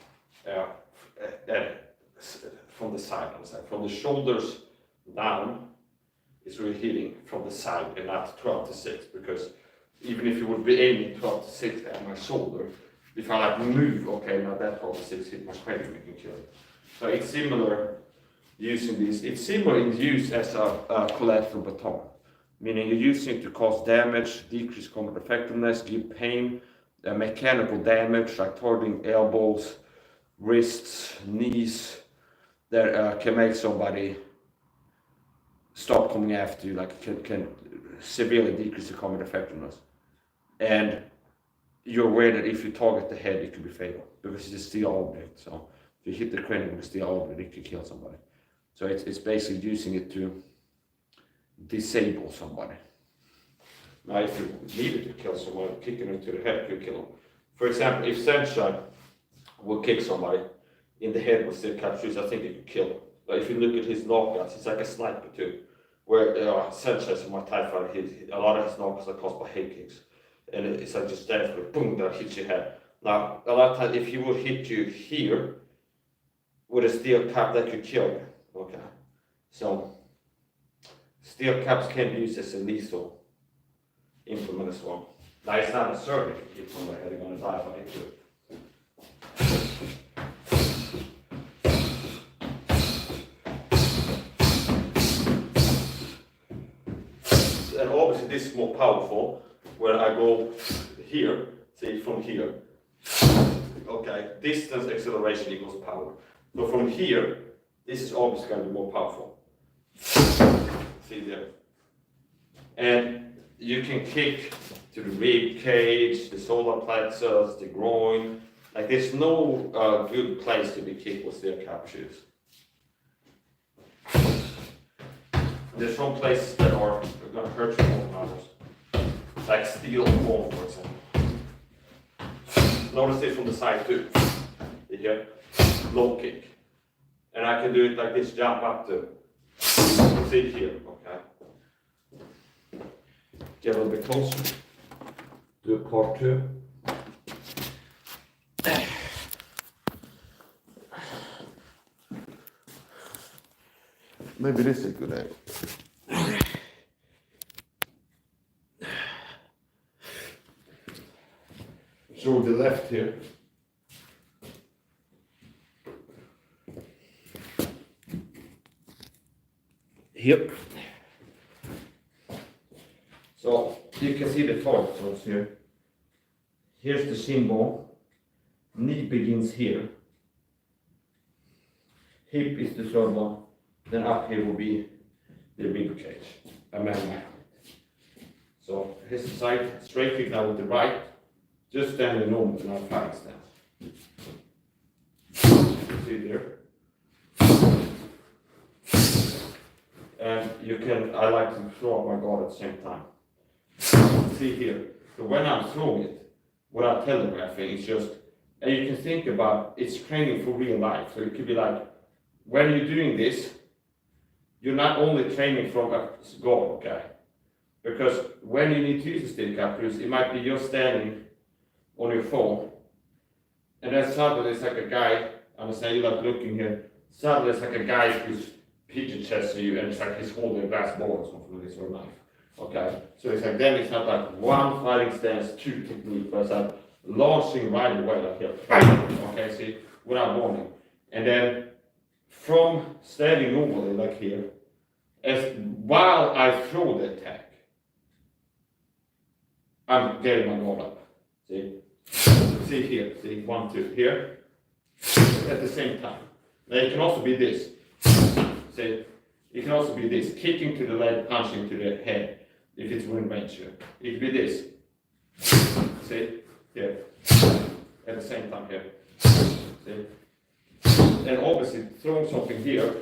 from the side, from the shoulders down, it's really hitting from the side and not 12 to 6, because even if you would be aiming 12 to 6 at my shoulder, if I like move, okay, now that 12 to 6 hit my cranium, it can kill it. So it's similar using this. It's similar in use as a collateral baton, meaning you're using it to cause damage, decrease combat effectiveness, give pain, mechanical damage like targeting elbows, wrists, knees, that can make somebody stop coming after you, like can severely decrease the combat effectiveness. And you're aware that if you target the head, it could be fatal because it's a steel object. So if you hit the cranium with a steel object, it could kill somebody. So it's basically using it to disable somebody. Now, if you needed to kill someone, kicking it to the head could kill them. For example, if Sunshine would kick somebody in the head with steel cap shoes, I think it could kill him. But if you look at his knockouts, he's like a sniper too. Where Sanchez in my Thai fight, a lot of his knockouts are caused by head kicks. And it's like just there for boom, that hits your head. Now, a lot of times, if he would hit you here with a steel cap, that could kill you. Okay. So, steel caps can be used as a lethal implement as well. Now, it's not a surgery to keep somebody they're going to die by it too. And obviously this is more powerful when I go here, say from here, okay, distance acceleration equals power. So from here, this is obviously going to be more powerful. See there. And you can kick to the rib cage, the solar plexus, the groin. Like there's no good place to be kicked with steel cap shoes. There's some places that are going to hurt you more than others. Like steel bone, for example. Notice it from the side too. You get low kick. And I can do it like this, jump up to. See here, okay. Get a little bit closer. Do part two. Maybe this is a good angle. Show the left here. Yep. So you can see the torsos here. Here's the shin bone. Knee begins here. Hip is the third one. Then up here will be the rib cage. So here's the side, straight kick now with the right. Just standing normal, not fighting stance. See there. And you can, I like to throw up my guard at the same time. See here. So when I'm throwing it, without telegraphing, it's just, and you can think about, it's training for real life. So it could be like, when you're doing this, you're not only training from a guard, okay? Because when you need to use a steel cap shoes, it might be you're standing on your phone, and then suddenly it's like a guy, I'm saying you're like looking here, suddenly it's like a guy who's pigeon chesting you, and it's like he's holding a glass ball or something like this, or a knife, okay? So it's like, then it's not like one fighting stance, two technique, but it's like launching right away, like here, okay, see, without warning. And then from standing normally, like here, as while I throw the attack, I'm getting my guard up, see? See here, see, 1, 2, here, at the same time. Now it can also be this, see, it can also be this, kicking to the leg, punching to the head, if it's within range here. It could be this, see, here, at the same time here, see. And obviously, throwing something here,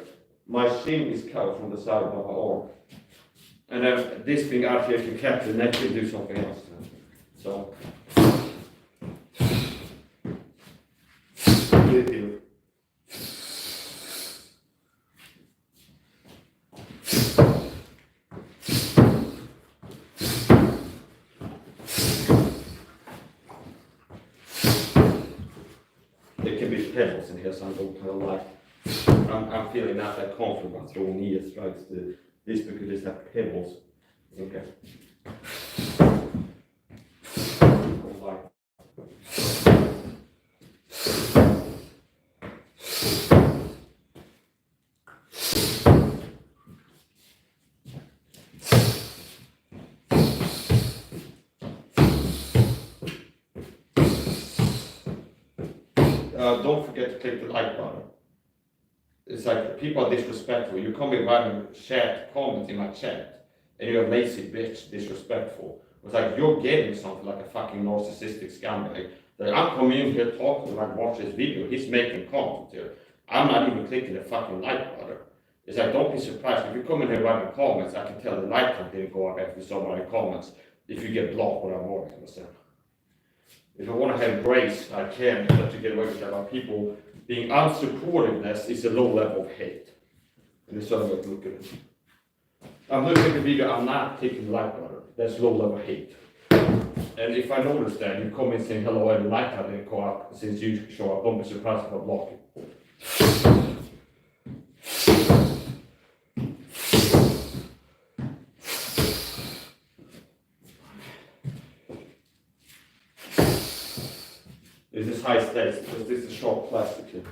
my shin is covered from the side of my arm. And then this thing out here can capture the neck and do something else. So, here. There can be pebbles in here, so I don't kind of like. I'm feeling not that confident about throwing knee strikes to this because it just have pebbles. Okay. Don't forget to click the like button. It's like people are disrespectful. You come in random chat, comment in my chat, and you're a lazy bitch, disrespectful. It's like you're getting something like a fucking narcissistic scumbag. That I'm coming in here talking, like watch this video, he's making content here. I'm not even clicking the fucking like button. It's like don't be surprised if you come in here writing comments. I can tell the like button didn't go up after you saw my comments. If you get blocked when I'm working, understand? If I want to have grace, I can let you get away with that. But people being unsupportiveness is a low level of hate. And it's another way to look at it. I'm looking at the video, I'm not taking the like button. That's low level hate. And if I notice that, you come in saying hello and like I didn't go up since you show up, don't be surprised if I block you. This is high stakes because this is sharp plastic here.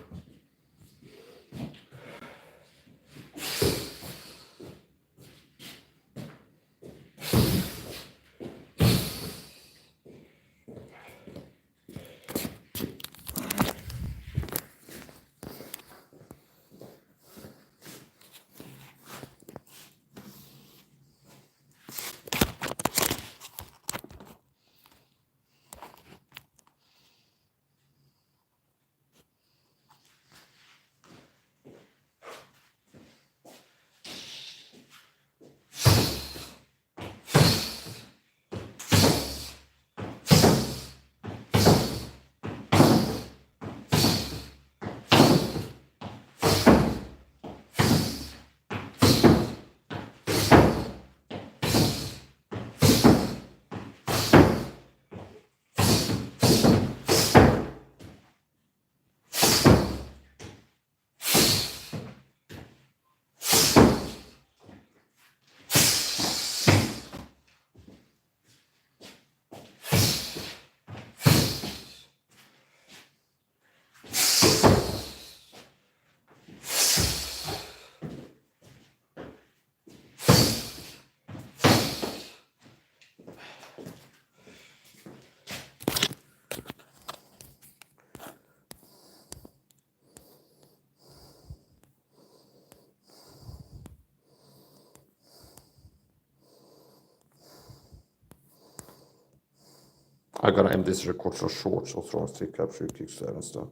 I'm gonna end this record so short, so throw stick up, shoot kicks there and stuff.